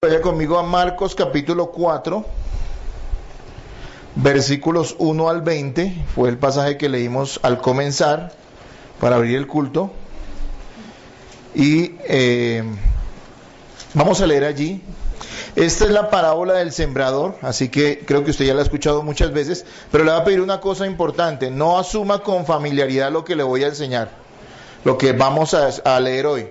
Vaya conmigo a Marcos capítulo 4, versículos 1 al 20, fue el pasaje que leímos al comenzar para abrir el culto. Y vamos a leer allí. Esta es la parábola del sembrador, así que creo que usted ya la ha escuchado muchas veces, pero le voy a pedir una cosa importante: no asuma con familiaridad lo que le voy a enseñar, lo que vamos a leer hoy,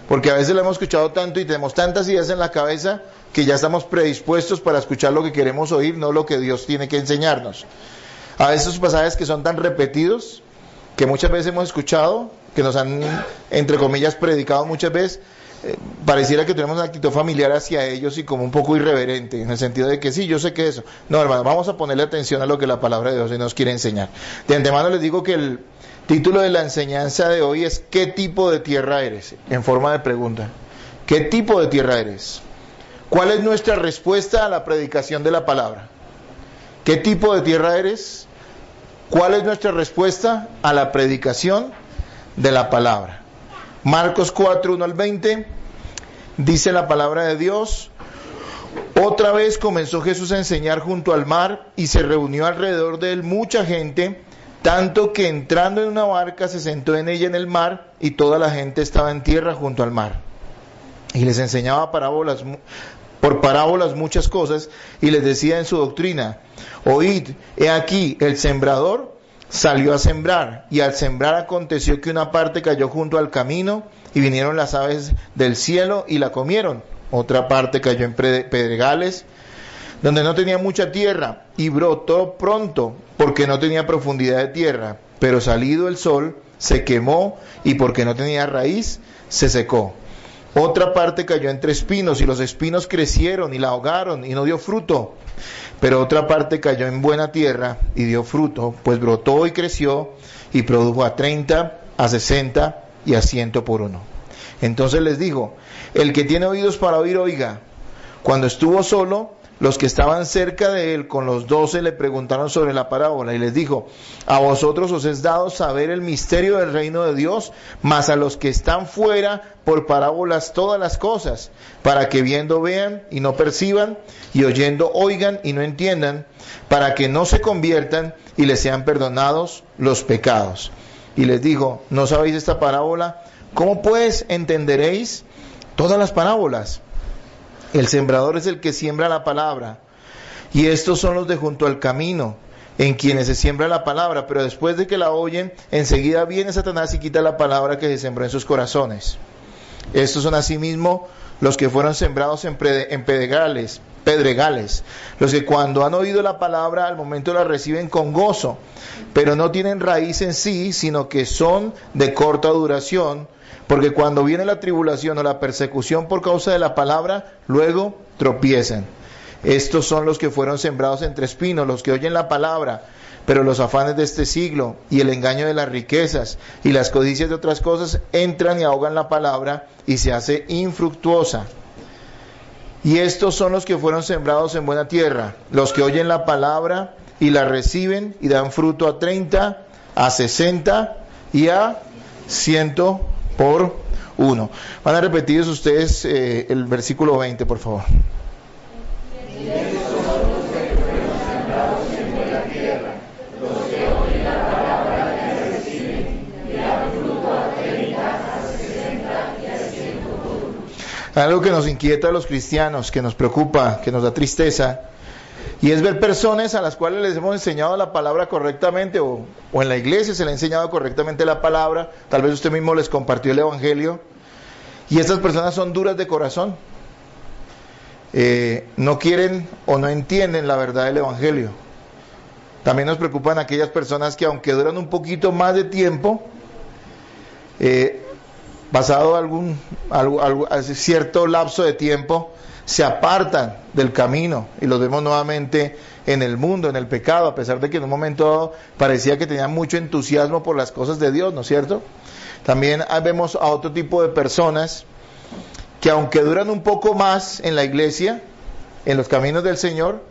porque a veces lo hemos escuchado tanto y tenemos tantas ideas en la cabeza que ya estamos predispuestos para escuchar lo que queremos oír, no lo que Dios tiene que enseñarnos. A veces esos pasajes que son tan repetidos, que muchas veces hemos escuchado, que nos han, entre comillas, predicado muchas veces, pareciera que tenemos una actitud familiar hacia ellos y como un poco irreverente, en el sentido de que sí, yo sé que eso. No, hermano, vamos a ponerle atención a lo que la palabra de Dios nos quiere enseñar. De antemano les digo que el título de la enseñanza de hoy es ¿qué tipo de tierra eres? En forma de pregunta. ¿Qué tipo de tierra eres? ¿Cuál es nuestra respuesta a la predicación de la palabra? ¿Qué tipo de tierra eres? ¿Cuál es nuestra respuesta a la predicación de la palabra? Marcos 4, 1 al 20, dice la palabra de Dios: otra vez comenzó Jesús a enseñar junto al mar, y se reunió alrededor de él mucha gente, tanto que entrando en una barca se sentó en ella en el mar, y toda la gente estaba en tierra junto al mar. Y les enseñaba por parábolas muchas cosas, y les decía en su doctrina: oíd, he aquí, el sembrador salió a sembrar, y al sembrar aconteció que una parte cayó junto al camino, y vinieron las aves del cielo y la comieron. Otra parte cayó en pedregales, donde no tenía mucha tierra, y brotó pronto, porque no tenía profundidad de tierra, pero salido el sol, se quemó, y porque no tenía raíz, se secó. Otra parte cayó entre espinos, y los espinos crecieron y la ahogaron, y no dio fruto. Pero otra parte cayó en buena tierra, y dio fruto, pues brotó y creció, y produjo a 30, a 60, y a 100 por uno. Entonces les dijo: el que tiene oídos para oír, oiga. Cuando estuvo solo, los que estaban cerca de él con los 12 le preguntaron sobre la parábola, y les dijo: a vosotros os es dado saber el misterio del reino de Dios, mas a los que están fuera por parábolas todas las cosas, para que viendo vean y no perciban, y oyendo oigan y no entiendan, para que no se conviertan y les sean perdonados los pecados. Y les dijo: ¿no sabéis esta parábola? ¿Cómo pues entenderéis todas las parábolas? El sembrador es el que siembra la palabra, y estos son los de junto al camino, en quienes se siembra la palabra, pero después de que la oyen, enseguida viene Satanás y quita la palabra que se sembró en sus corazones. Estos son asimismo los que fueron sembrados en pedregales, los que cuando han oído la palabra al momento la reciben con gozo, pero no tienen raíz en sí, sino que son de corta duración, porque cuando viene la tribulación o la persecución por causa de la palabra, luego tropiezan. Estos son los que fueron sembrados entre espinos, los que oyen la palabra, pero los afanes de este siglo y el engaño de las riquezas y las codicias de otras cosas entran y ahogan la palabra y se hace infructuosa. Y estos son los que fueron sembrados en buena tierra, los que oyen la palabra y la reciben y dan fruto a 30, a 60 y a 100 por uno. Van a repetir ustedes el versículo 20, por favor. Algo que nos inquieta a los cristianos, que nos preocupa, que nos da tristeza, y es ver personas a las cuales les hemos enseñado la palabra correctamente, o en la iglesia se le ha enseñado correctamente la palabra, tal vez usted mismo les compartió el evangelio, y estas personas son duras de corazón, no quieren o no entienden la verdad del evangelio. También nos preocupan aquellas personas que, aunque duran un poquito más de tiempo, pasado cierto lapso de tiempo, se apartan del camino y los vemos nuevamente en el mundo, en el pecado, a pesar de que en un momento dado parecía que tenían mucho entusiasmo por las cosas de Dios, ¿no es cierto? También vemos a otro tipo de personas que, aunque duran un poco más en la iglesia, en los caminos del Señor,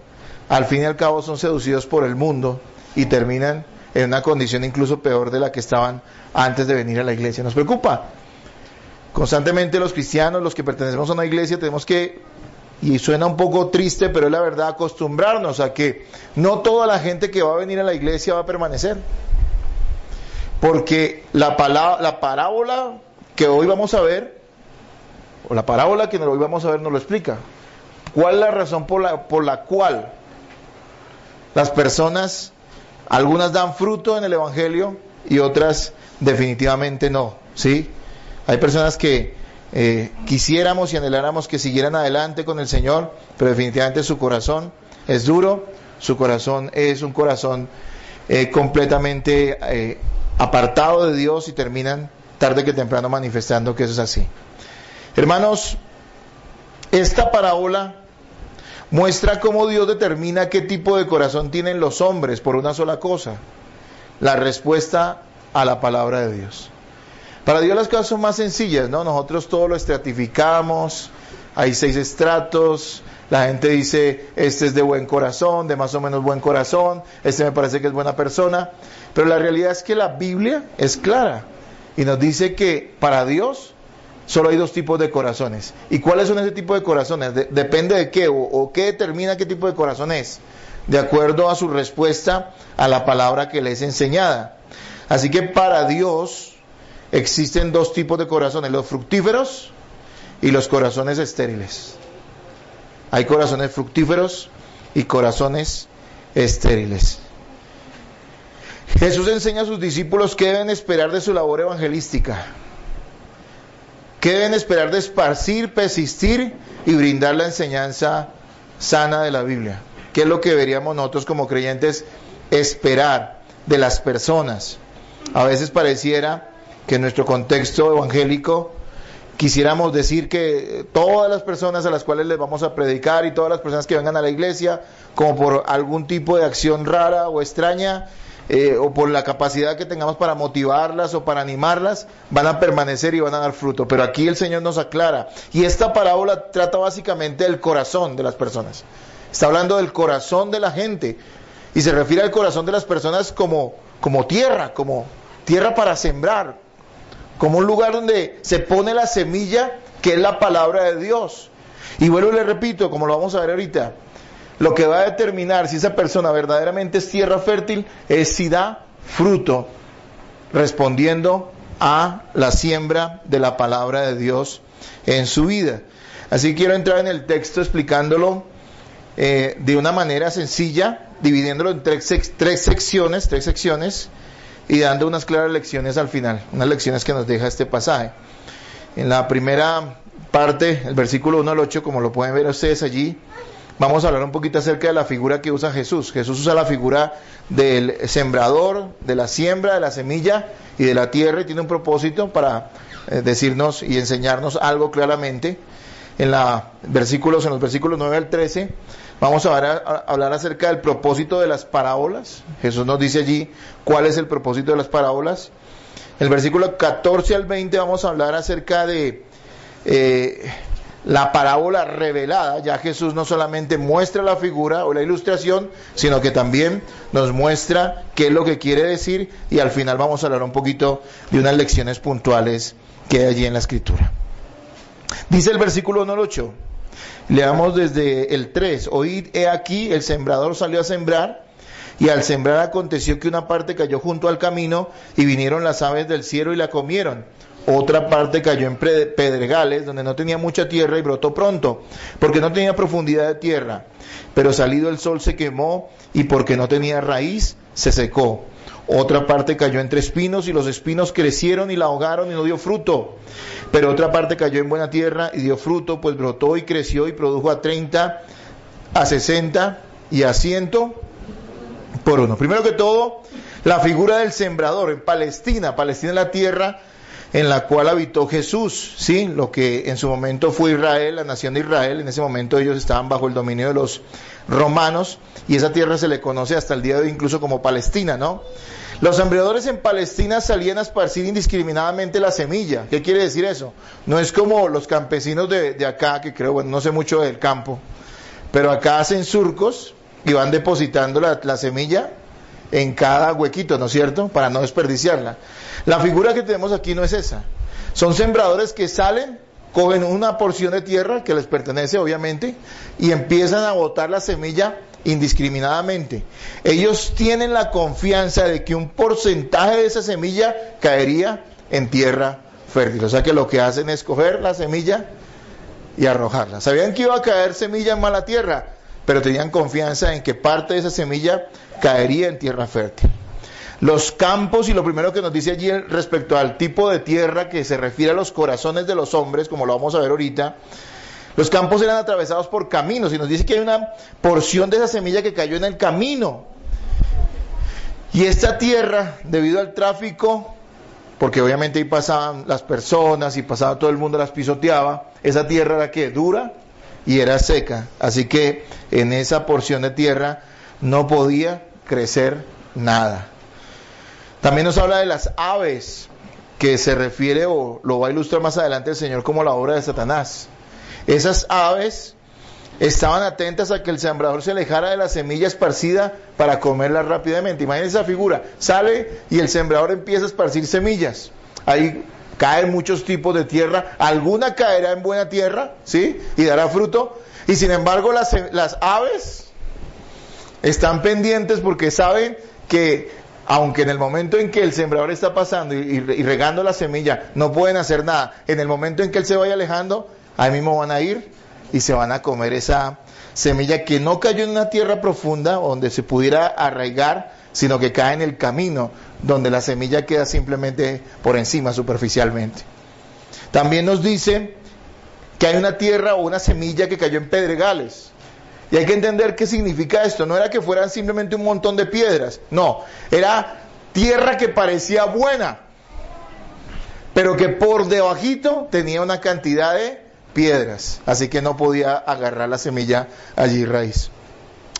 al fin y al cabo son seducidos por el mundo y terminan en una condición incluso peor de la que estaban antes de venir a la iglesia. Nos preocupa constantemente los cristianos, los que pertenecemos a una iglesia, tenemos que, y suena un poco triste, pero es la verdad, acostumbrarnos a que no toda la gente que va a venir a la iglesia va a permanecer. Porque la parábola que hoy vamos a ver, o la parábola que hoy vamos a ver nos lo explica. ¿Cuál es la razón por la cual las personas, algunas dan fruto en el evangelio y otras definitivamente no? ¿Sí? Hay personas que quisiéramos y anheláramos que siguieran adelante con el Señor, pero definitivamente su corazón es duro, su corazón es un corazón completamente apartado de Dios y terminan tarde que temprano manifestando que eso es así. Hermanos, esta parábola muestra cómo Dios determina qué tipo de corazón tienen los hombres por una sola cosa: la respuesta a la palabra de Dios. Para Dios las cosas son más sencillas, ¿no? Nosotros todo lo estratificamos, hay 6 estratos, la gente dice, este es de buen corazón, de más o menos buen corazón, este me parece que es buena persona, pero la realidad es que la Biblia es clara y nos dice que para Dios solo hay 2 tipos de corazones. ¿Y cuáles son ese tipo de corazones? Depende de qué, o qué determina qué tipo de corazón es, de acuerdo a su respuesta a la palabra que le es enseñada. Así que para Dios existen 2 tipos de corazones: los fructíferos y los corazones estériles. Hay corazones fructíferos y corazones estériles. Jesús enseña a sus discípulos qué deben esperar de su labor evangelística, qué deben esperar de esparcir, persistir y brindar la enseñanza sana de la Biblia. ¿Qué es lo que deberíamos nosotros como creyentes esperar de las personas? A veces pareciera que en nuestro contexto evangélico quisiéramos decir que todas las personas a las cuales les vamos a predicar y todas las personas que vengan a la iglesia, como por algún tipo de acción rara o extraña, o por la capacidad que tengamos para motivarlas o para animarlas, van a permanecer y van a dar fruto. Pero aquí el Señor nos aclara, y esta parábola trata básicamente del corazón de las personas. Está hablando del corazón de la gente, y se refiere al corazón de las personas como tierra para sembrar, como un lugar donde se pone la semilla que es la palabra de Dios. Y vuelvo y le repito, como lo vamos a ver ahorita, lo que va a determinar si esa persona verdaderamente es tierra fértil es si da fruto, respondiendo a la siembra de la palabra de Dios en su vida. Así que quiero entrar en el texto explicándolo de una manera sencilla, dividiéndolo en tres secciones, y dando unas claras lecciones al final, unas lecciones que nos deja este pasaje. En la primera parte, el versículo 1 al 8, como lo pueden ver ustedes allí, vamos a hablar un poquito acerca de la figura que usa Jesús. Jesús usa la figura del sembrador, de la siembra, de la semilla y de la tierra, y tiene un propósito para decirnos y enseñarnos algo claramente. En los versículos 9 al 13, vamos a hablar acerca del propósito de las parábolas. Jesús nos dice allí cuál es el propósito de las parábolas. El versículo 14 al 20 vamos a hablar acerca de la parábola revelada. Ya Jesús no solamente muestra la figura o la ilustración, sino que también nos muestra qué es lo que quiere decir, y al final vamos a hablar un poquito de unas lecciones puntuales que hay allí en la Escritura. Dice el versículo 1 al 8, leamos desde el 3. Oíd, he aquí, el sembrador salió a sembrar, y al sembrar aconteció que una parte cayó junto al camino, y vinieron las aves del cielo y la comieron. Otra parte cayó en pedregales, donde no tenía mucha tierra, y brotó pronto, porque no tenía profundidad de tierra. Pero salido el sol se quemó, y porque no tenía raíz, se secó. Otra parte cayó entre espinos, y los espinos crecieron y la ahogaron, y no dio fruto. Pero otra parte cayó en buena tierra, y dio fruto, pues brotó y creció, y produjo a 30, a 60 y a 100 por uno. Primero que todo, la figura del sembrador en Palestina. Palestina es la tierra en la cual habitó Jesús, ¿sí? Lo que en su momento fue Israel, la nación de Israel. En ese momento ellos estaban bajo el dominio de los romanos, y esa tierra se le conoce hasta el día de hoy incluso como Palestina, ¿no? Los sembradores en Palestina salían a esparcir indiscriminadamente la semilla. ¿Qué quiere decir eso? No es como los campesinos de acá, que creo, bueno, no sé mucho del campo, pero acá hacen surcos y van depositando la semilla en cada huequito, ¿no es cierto?, para no desperdiciarla. La figura que tenemos aquí no es esa. Son sembradores que salen, cogen una porción de tierra que les pertenece obviamente y empiezan a botar la semilla indiscriminadamente. Ellos tienen la confianza de que un porcentaje de esa semilla caería en tierra fértil. O sea que lo que hacen es coger la semilla y arrojarla. Sabían que iba a caer semilla en mala tierra, pero tenían confianza en que parte de esa semilla caería en tierra fértil. Los campos, y lo primero que nos dice allí respecto al tipo de tierra que se refiere a los corazones de los hombres, como lo vamos a ver ahorita, los campos eran atravesados por caminos, y nos dice que hay una porción de esa semilla que cayó en el camino. Y esta tierra, debido al tráfico, porque obviamente ahí pasaban las personas y pasaba todo el mundo, las pisoteaba, esa tierra era que dura y era seca, así que en esa porción de tierra no podía crecer nada. También nos habla de las aves, que se refiere, o lo va a ilustrar más adelante el Señor, como la obra de Satanás. Esas aves estaban atentas a que el sembrador se alejara de la semilla esparcida para comerla rápidamente. Imagínense esa figura, sale y el sembrador empieza a esparcir semillas. Ahí caen muchos tipos de tierra, alguna caerá en buena tierra, ¿sí? Y dará fruto. Y sin embargo las aves están pendientes porque saben que aunque en el momento en que el sembrador está pasando y regando la semilla no pueden hacer nada, en el momento en que él se vaya alejando, ahí mismo van a ir y se van a comer esa semilla que no cayó en una tierra profunda donde se pudiera arraigar, sino que cae en el camino, donde la semilla queda simplemente por encima, superficialmente. También nos dice que hay una tierra o una semilla que cayó en pedregales. Y hay que entender qué significa esto. No era que fueran simplemente un montón de piedras. No, era tierra que parecía buena, pero que por debajito tenía una cantidad de piedras. Así que no podía agarrar la semilla allí raíz.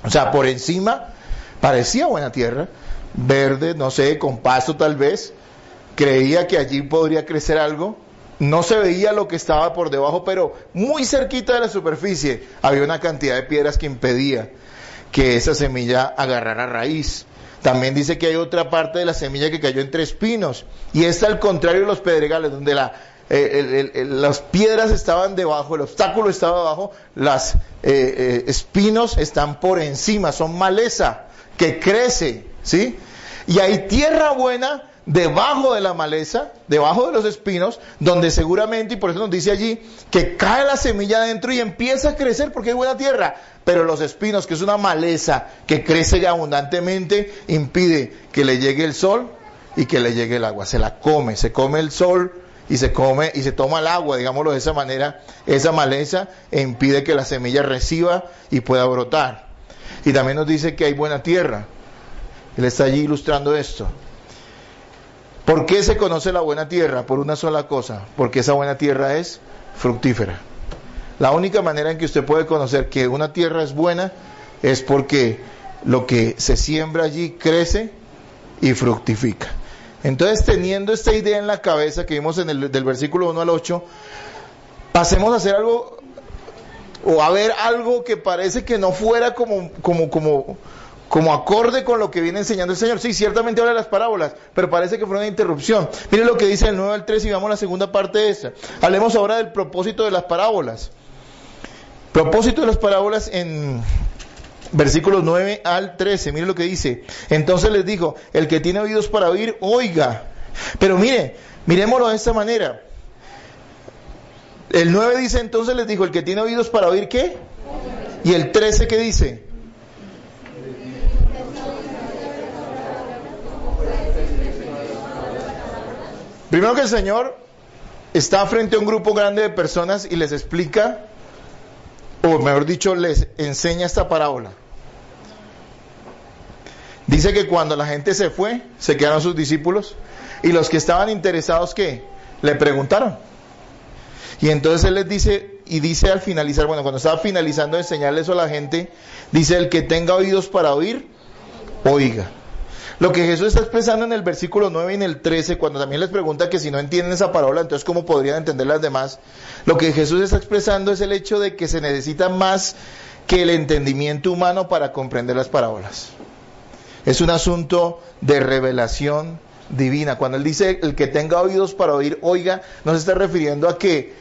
O sea, por encima parecía buena tierra, verde, no sé, con pasto tal vez. Creía que allí podría crecer algo. No se veía lo que estaba por debajo, pero muy cerquita de la superficie había una cantidad de piedras que impedía que esa semilla agarrara raíz. También dice que hay otra parte de la semilla que cayó entre espinos, y esta al contrario de los pedregales, donde las piedras estaban debajo, el obstáculo estaba abajo, los espinos están por encima, son maleza que crece, ¿sí? Y hay tierra buena debajo de la maleza, debajo de los espinos, donde seguramente, y por eso nos dice allí, que cae la semilla adentro y empieza a crecer porque hay buena tierra, pero los espinos, que es una maleza que crece abundantemente, impide que le llegue el sol y que le llegue el agua. Se la come, se come el sol y se toma el agua, digámoslo de esa manera. Esa maleza impide que la semilla reciba y pueda brotar. Y también nos dice que hay buena tierra. Él está allí ilustrando esto. ¿Por qué se conoce la buena tierra? Por una sola cosa, porque esa buena tierra es fructífera. La única manera en que usted puede conocer que una tierra es buena es porque lo que se siembra allí crece y fructifica. Entonces, teniendo esta idea en la cabeza que vimos del versículo 1 al 8, pasemos a hacer algo, o a ver algo que parece que no fuera como acorde con lo que viene enseñando el Señor. Sí, ciertamente habla de las parábolas, pero parece que fue una interrupción. Miren lo que dice el 9 al 13 y vamos a la segunda parte de esta. Hablemos ahora del propósito de las parábolas. Propósito de las parábolas en versículos 9 al 13. Miren lo que dice. Entonces les dijo, el que tiene oídos para oír, oiga. Pero miremoslo de esta manera. El 9 dice, entonces les dijo, el que tiene oídos para oír, ¿qué? Y el 13, ¿qué dice? Primero que el Señor está frente a un grupo grande de personas y les explica, o mejor dicho, les enseña esta parábola. Dice que cuando la gente se fue, se quedaron sus discípulos, y los que estaban interesados, ¿qué? Le preguntaron. Y entonces Él les dice, y dice al finalizar, cuando estaba finalizando de enseñarle eso a la gente, dice, el que tenga oídos para oír, oiga. Lo que Jesús está expresando en el versículo 9 y en el 13, cuando también les pregunta que si no entienden esa parábola, entonces ¿cómo podrían entender las demás? Lo que Jesús está expresando es el hecho de que se necesita más que el entendimiento humano para comprender las parábolas. Es un asunto de revelación divina. Cuando él dice el que tenga oídos para oír, oiga, no se está refiriendo a que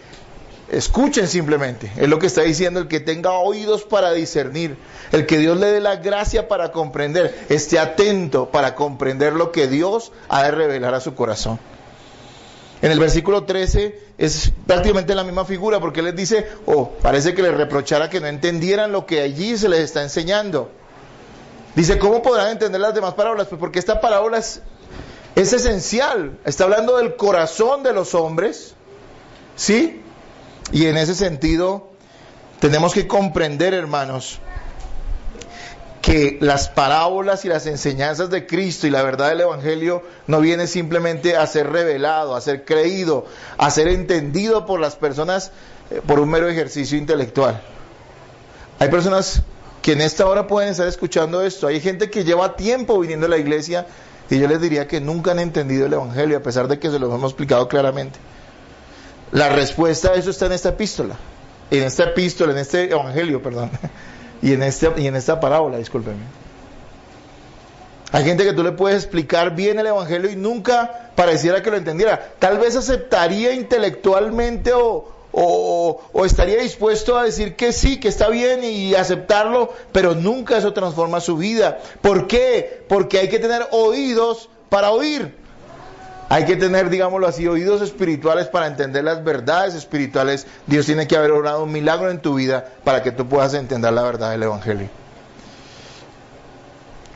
escuchen simplemente. Es lo que está diciendo, el que tenga oídos para discernir, el que Dios le dé la gracia para comprender, esté atento para comprender lo que Dios ha de revelar a su corazón. En el versículo 13 es prácticamente la misma figura, porque él les dice, parece que les reprochara que no entendieran lo que allí se les está enseñando. Dice, ¿cómo podrán entender las demás parábolas? Pues porque esta parábola es esencial, está hablando del corazón de los hombres, ¿sí? Y en ese sentido tenemos que comprender, hermanos, que las parábolas y las enseñanzas de Cristo y la verdad del Evangelio no viene simplemente a ser revelado, a ser creído, a ser entendido por las personas por un mero ejercicio intelectual. Hay personas que en esta hora pueden estar escuchando esto. Hay gente que lleva tiempo viniendo a la iglesia y yo les diría que nunca han entendido el Evangelio, a pesar de que se los hemos explicado claramente. La respuesta a eso está en esta epístola, en este Evangelio, perdón. Y en esta parábola, discúlpenme. Hay gente que tú le puedes explicar bien el Evangelio y nunca pareciera que lo entendiera. Tal vez aceptaría intelectualmente o estaría dispuesto a decir que sí, que está bien y aceptarlo, pero nunca eso transforma su vida. ¿Por qué? Porque hay que tener oídos para oír. Hay que tener, digámoslo así, oídos espirituales para entender las verdades espirituales. Dios tiene que haber obrado un milagro en tu vida para que tú puedas entender la verdad del Evangelio.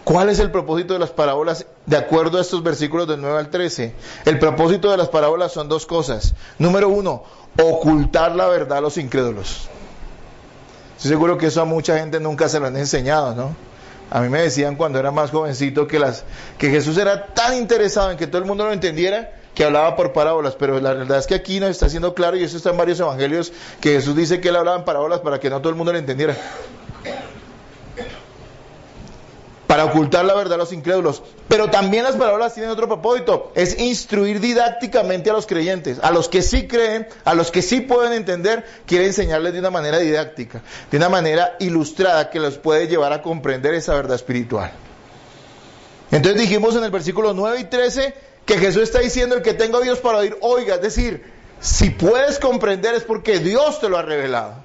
¿Cuál es el propósito de las parábolas de acuerdo a estos versículos del 9 al 13? El propósito de las parábolas son dos cosas. Número 1, ocultar la verdad a los incrédulos. Estoy seguro que eso a mucha gente nunca se lo han enseñado, ¿no? A mí me decían cuando era más jovencito que Jesús era tan interesado en que todo el mundo lo entendiera que hablaba por parábolas, pero la verdad es que aquí nos está haciendo claro, y eso está en varios evangelios, que Jesús dice que él hablaba en parábolas para que no todo el mundo lo entendiera. Para ocultar la verdad a los incrédulos. Pero también las parábolas tienen otro propósito, es instruir didácticamente a los creyentes, a los que sí creen, a los que sí pueden entender, quiere enseñarles de una manera didáctica, de una manera ilustrada que los puede llevar a comprender esa verdad espiritual. Entonces dijimos en el versículo 9 y 13 que Jesús está diciendo, el que tenga oídos para oír, oiga, es decir, si puedes comprender es porque Dios te lo ha revelado.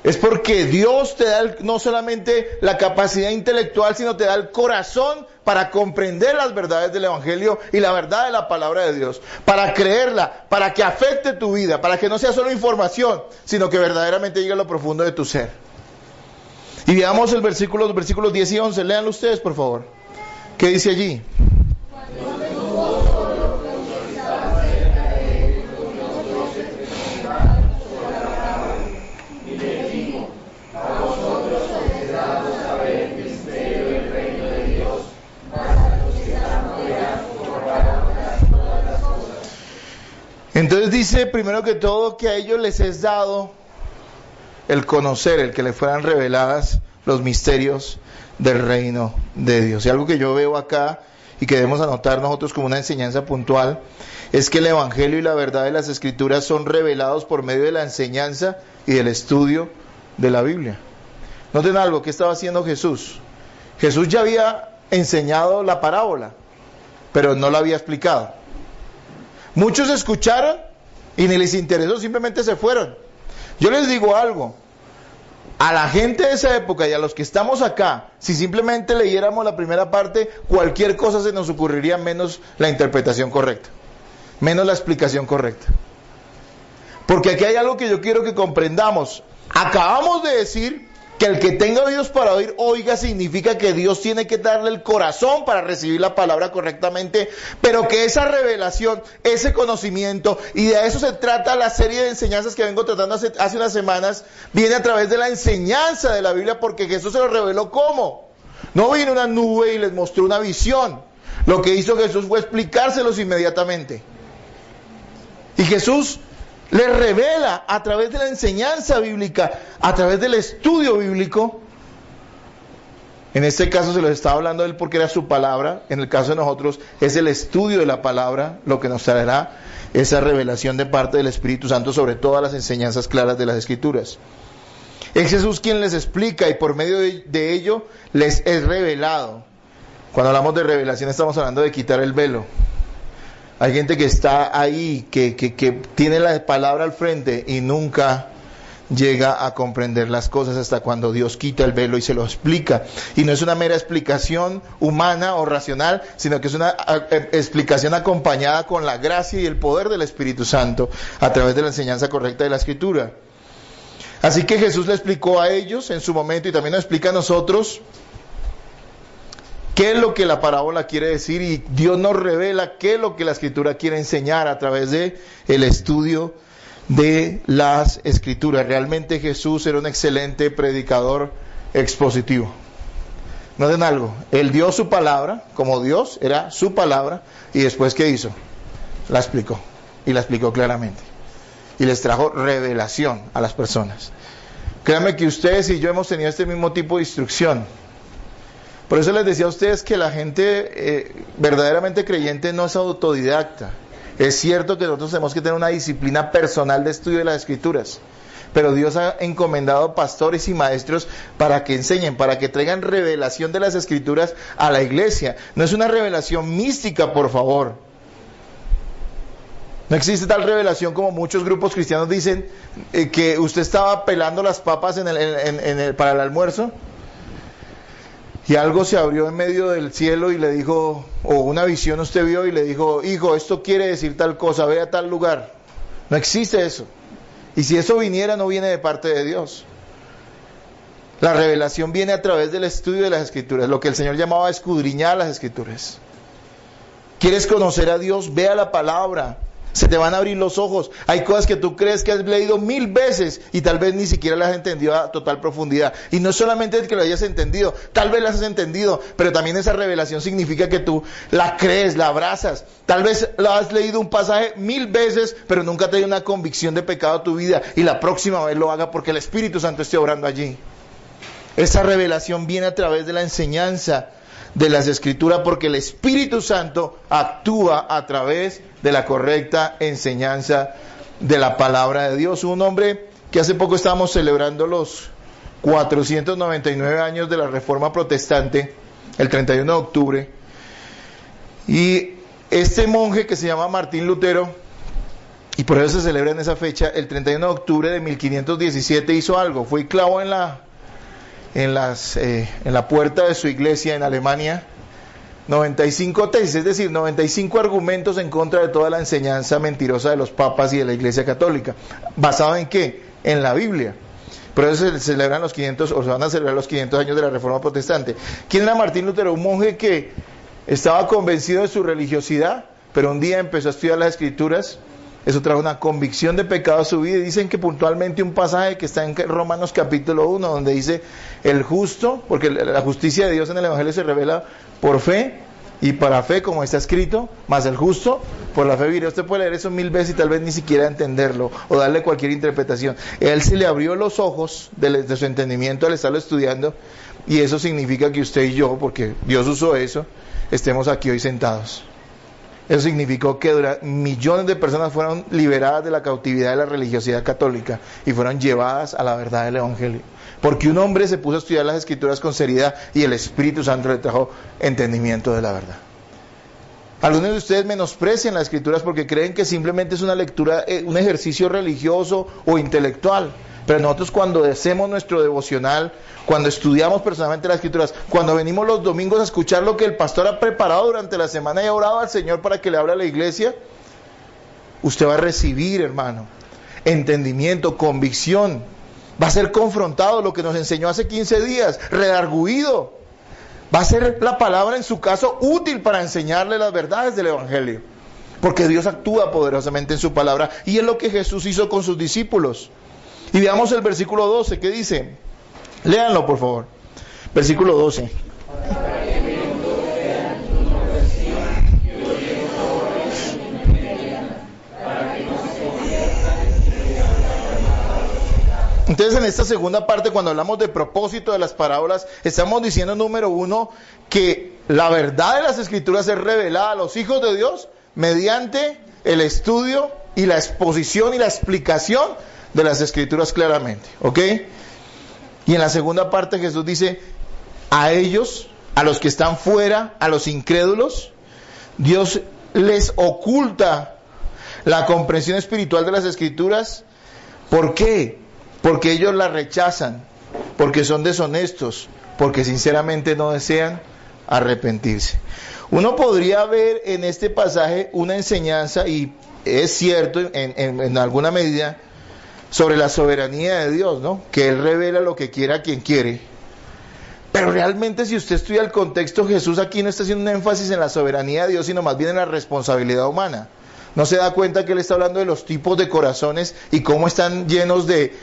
Es porque Dios te da no solamente la capacidad intelectual, sino te da el corazón para comprender las verdades del Evangelio y la verdad de la palabra de Dios, para creerla, para que afecte tu vida, para que no sea solo información, sino que verdaderamente llegue a lo profundo de tu ser. Y veamos los versículos 10 y 11, léanlo ustedes por favor. ¿Qué dice allí? Entonces dice, primero que todo, que a ellos les es dado el conocer, el que les fueran reveladas los misterios del reino de Dios. Y algo que yo veo acá y que debemos anotar nosotros como una enseñanza puntual, es que el Evangelio y la verdad de las Escrituras son revelados por medio de la enseñanza y del estudio de la Biblia. Noten algo, ¿qué estaba haciendo Jesús? Jesús ya había enseñado la parábola, pero no la había explicado. Muchos escucharon y ni les interesó, simplemente se fueron. Yo les digo algo, a la gente de esa época y a los que estamos acá, si simplemente leyéramos la primera parte, cualquier cosa se nos ocurriría menos la interpretación correcta, menos la explicación correcta. Porque aquí hay algo que yo quiero que comprendamos. Acabamos de decir que el que tenga oídos para oír, oiga, significa que Dios tiene que darle el corazón para recibir la palabra correctamente, pero que esa revelación, ese conocimiento, y de eso se trata la serie de enseñanzas que vengo tratando hace unas semanas, viene a través de la enseñanza de la Biblia, porque Jesús se lo reveló ¿cómo? No vino una nube y les mostró una visión. Lo que hizo Jesús fue explicárselos inmediatamente. Y Jesús les revela a través de la enseñanza bíblica, a través del estudio bíblico. En este caso se los estaba hablando de él porque era su palabra. En el caso de nosotros es el estudio de la palabra lo que nos traerá esa revelación de parte del Espíritu Santo sobre todas las enseñanzas claras de las Escrituras. Es Jesús quien les explica y por medio de ello les es revelado. Cuando hablamos de revelación estamos hablando de quitar el velo. Hay gente que está ahí, que tiene la palabra al frente y nunca llega a comprender las cosas hasta cuando Dios quita el velo y se lo explica. Y no es una mera explicación humana o racional, sino que es una explicación acompañada con la gracia y el poder del Espíritu Santo a través de la enseñanza correcta de la Escritura. Así que Jesús le explicó a ellos en su momento y también nos explica a nosotros qué es lo que la parábola quiere decir, y Dios nos revela qué es lo que la Escritura quiere enseñar a través de el estudio de las Escrituras. Realmente Jesús era un excelente predicador expositivo. Noten algo, Él dio su palabra, como Dios, era su palabra, y después ¿qué hizo? La explicó, y la explicó claramente. Y les trajo revelación a las personas. Créanme que ustedes y yo hemos tenido este mismo tipo de instrucción. Por eso les decía a ustedes que la gente verdaderamente creyente no es autodidacta. Es cierto que nosotros tenemos que tener una disciplina personal de estudio de las Escrituras, pero Dios ha encomendado pastores y maestros para que enseñen, para que traigan revelación de las Escrituras a la iglesia. No es una revelación mística, por favor. No existe tal revelación como muchos grupos cristianos dicen, que usted estaba pelando las papas para el almuerzo y algo se abrió en medio del cielo y le dijo, o una visión usted vio y le dijo, hijo, esto quiere decir tal cosa, ve a tal lugar. No existe eso. Y si eso viniera, no viene de parte de Dios. La revelación viene a través del estudio de las Escrituras, lo que el Señor llamaba escudriñar las Escrituras. ¿Quieres conocer a Dios? Ve a la palabra. Se te van a abrir los ojos. Hay cosas que tú crees que has leído 1000 veces y tal vez ni siquiera las has entendido a total profundidad. Y no solamente que lo hayas entendido, tal vez las has entendido, pero también esa revelación significa que tú la crees, la abrazas. Tal vez la has leído un pasaje 1000 veces, pero nunca te dio una convicción de pecado a tu vida, y la próxima vez lo haga porque el Espíritu Santo esté obrando allí. Esa revelación viene a través de la enseñanza de las Escrituras, porque el Espíritu Santo actúa a través de la correcta enseñanza de la palabra de Dios. Un hombre que hace poco estábamos celebrando los 499 años de la Reforma Protestante, el 31 de octubre, y este monje que se llama Martín Lutero, y por eso se celebra en esa fecha, el 31 de octubre de 1517 hizo algo, fue y clavó en la puerta de su iglesia en Alemania 95 tesis, es decir, 95 argumentos en contra de toda la enseñanza mentirosa de los papas y de la Iglesia Católica. ¿Basado en qué? En la Biblia. Por eso se celebran los 500, o se van a celebrar los 500 años de la Reforma Protestante. ¿Quién era Martín Lutero? Un monje que estaba convencido de su religiosidad, pero un día empezó a estudiar las Escrituras. Eso trajo una convicción de pecado a su vida, y dicen que puntualmente un pasaje que está en Romanos capítulo 1, donde dice el justo, porque la justicia de Dios en el Evangelio se revela por fe y para fe, como está escrito, más el justo por la fe vivirá. Usted puede leer eso 1000 veces y tal vez ni siquiera entenderlo o darle cualquier interpretación. Él se le abrió los ojos de su entendimiento al estarlo estudiando, y eso significa que usted y yo, porque Dios usó eso, estemos aquí hoy sentados. Eso significó que millones de personas fueron liberadas de la cautividad de la religiosidad católica y fueron llevadas a la verdad del Evangelio. Porque un hombre se puso a estudiar las Escrituras con seriedad y el Espíritu Santo le trajo entendimiento de la verdad. Algunos de ustedes menosprecian las Escrituras porque creen que simplemente es una lectura, un ejercicio religioso o intelectual. Pero nosotros, cuando hacemos nuestro devocional, cuando estudiamos personalmente las Escrituras, cuando venimos los domingos a escuchar lo que el pastor ha preparado durante la semana y ha orado al Señor para que le hable a la iglesia, usted va a recibir, hermano, entendimiento, convicción. Va a ser confrontado, lo que nos enseñó hace 15 días, redarguido. Va a ser la palabra, en su caso, útil para enseñarle las verdades del Evangelio. Porque Dios actúa poderosamente en su palabra, y es lo que Jesús hizo con sus discípulos. Y veamos el versículo 12, ¿qué dice? Léanlo, por favor. Versículo 12. Entonces, en esta segunda parte, cuando hablamos de propósito de las parábolas, estamos diciendo, número 1, que la verdad de las Escrituras es revelada a los hijos de Dios mediante el estudio y la exposición y la explicación de las Escrituras claramente, ¿ok? Y en la segunda parte Jesús dice, a ellos a los que están fuera, a los incrédulos, Dios les oculta la comprensión espiritual de las Escrituras. ¿Por qué? Porque ellos la rechazan, porque son deshonestos, porque sinceramente no desean arrepentirse. Uno podría ver en este pasaje una enseñanza, y es cierto en alguna medida, sobre la soberanía de Dios, ¿no? Que Él revela lo que quiera a quien quiere. Pero realmente, si usted estudia el contexto, Jesús aquí no está haciendo un énfasis en la soberanía de Dios, sino más bien en la responsabilidad humana. No se da cuenta que Él está hablando de los tipos de corazones y cómo están llenos de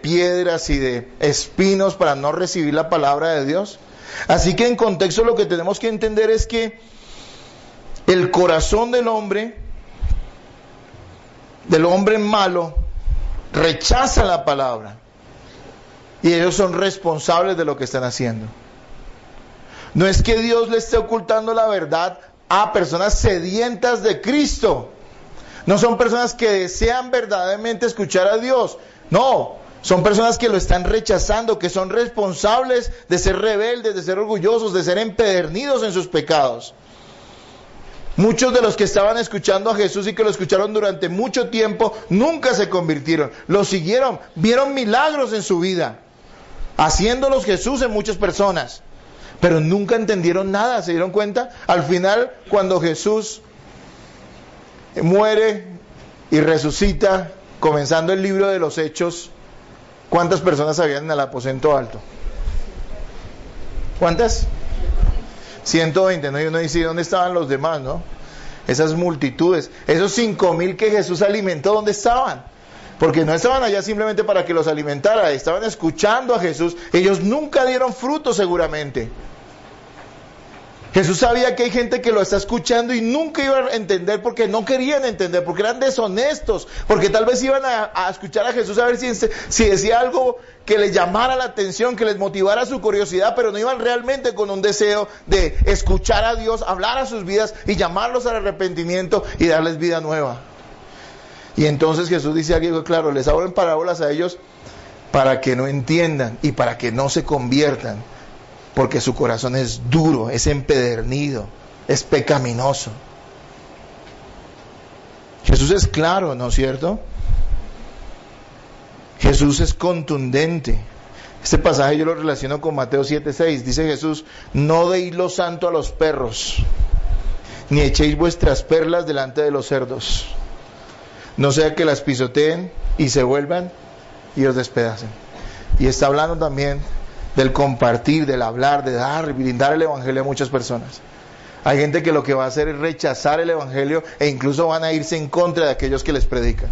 piedras y de espinos para no recibir la palabra de Dios. Así que en contexto lo que tenemos que entender es que el corazón del hombre malo, rechaza la palabra. Y ellos son responsables de lo que están haciendo. No es que Dios le esté ocultando la verdad a personas sedientas de Cristo. No son personas que desean verdaderamente escuchar a Dios. No, son personas que lo están rechazando, que son responsables de ser rebeldes, de ser orgullosos, de ser empedernidos en sus pecados. Muchos de los que estaban escuchando a Jesús y que lo escucharon durante mucho tiempo, nunca se convirtieron. Lo siguieron, vieron milagros en su vida, haciéndolos Jesús en muchas personas, pero nunca entendieron nada. ¿Se dieron cuenta? Al final, cuando Jesús muere y resucita, comenzando el libro de los Hechos, ¿cuántas personas habían en el aposento alto? ¿Cuántas? 120, ¿no? Y uno dice, ¿dónde estaban los demás, no? Esas multitudes, esos 5,000 que Jesús alimentó, ¿dónde estaban? Porque no estaban allá simplemente para que los alimentara, estaban escuchando a Jesús. Ellos nunca dieron fruto seguramente. Jesús sabía que hay gente que lo está escuchando y nunca iba a entender, porque no querían entender, porque eran deshonestos, porque tal vez iban a escuchar a Jesús a ver si decía algo que les llamara la atención, que les motivara su curiosidad, pero no iban realmente con un deseo de escuchar a Dios, hablar a sus vidas y llamarlos al arrepentimiento y darles vida nueva. Y entonces Jesús dice algo claro, les hablo en parábolas a ellos para que no entiendan y para que no se conviertan, porque su corazón es duro, es empedernido, es pecaminoso. Jesús es claro, ¿no es cierto? Jesús es contundente. Este pasaje yo lo relaciono con Mateo 7:6. Dice Jesús, no deis lo santo a los perros, ni echéis vuestras perlas delante de los cerdos, no sea que las pisoteen y se vuelvan y os despedacen. Y está hablando también del compartir, del hablar, de dar, brindar el evangelio a muchas personas. Hay gente que lo que va a hacer es rechazar el evangelio e incluso van a irse en contra de aquellos que les predican.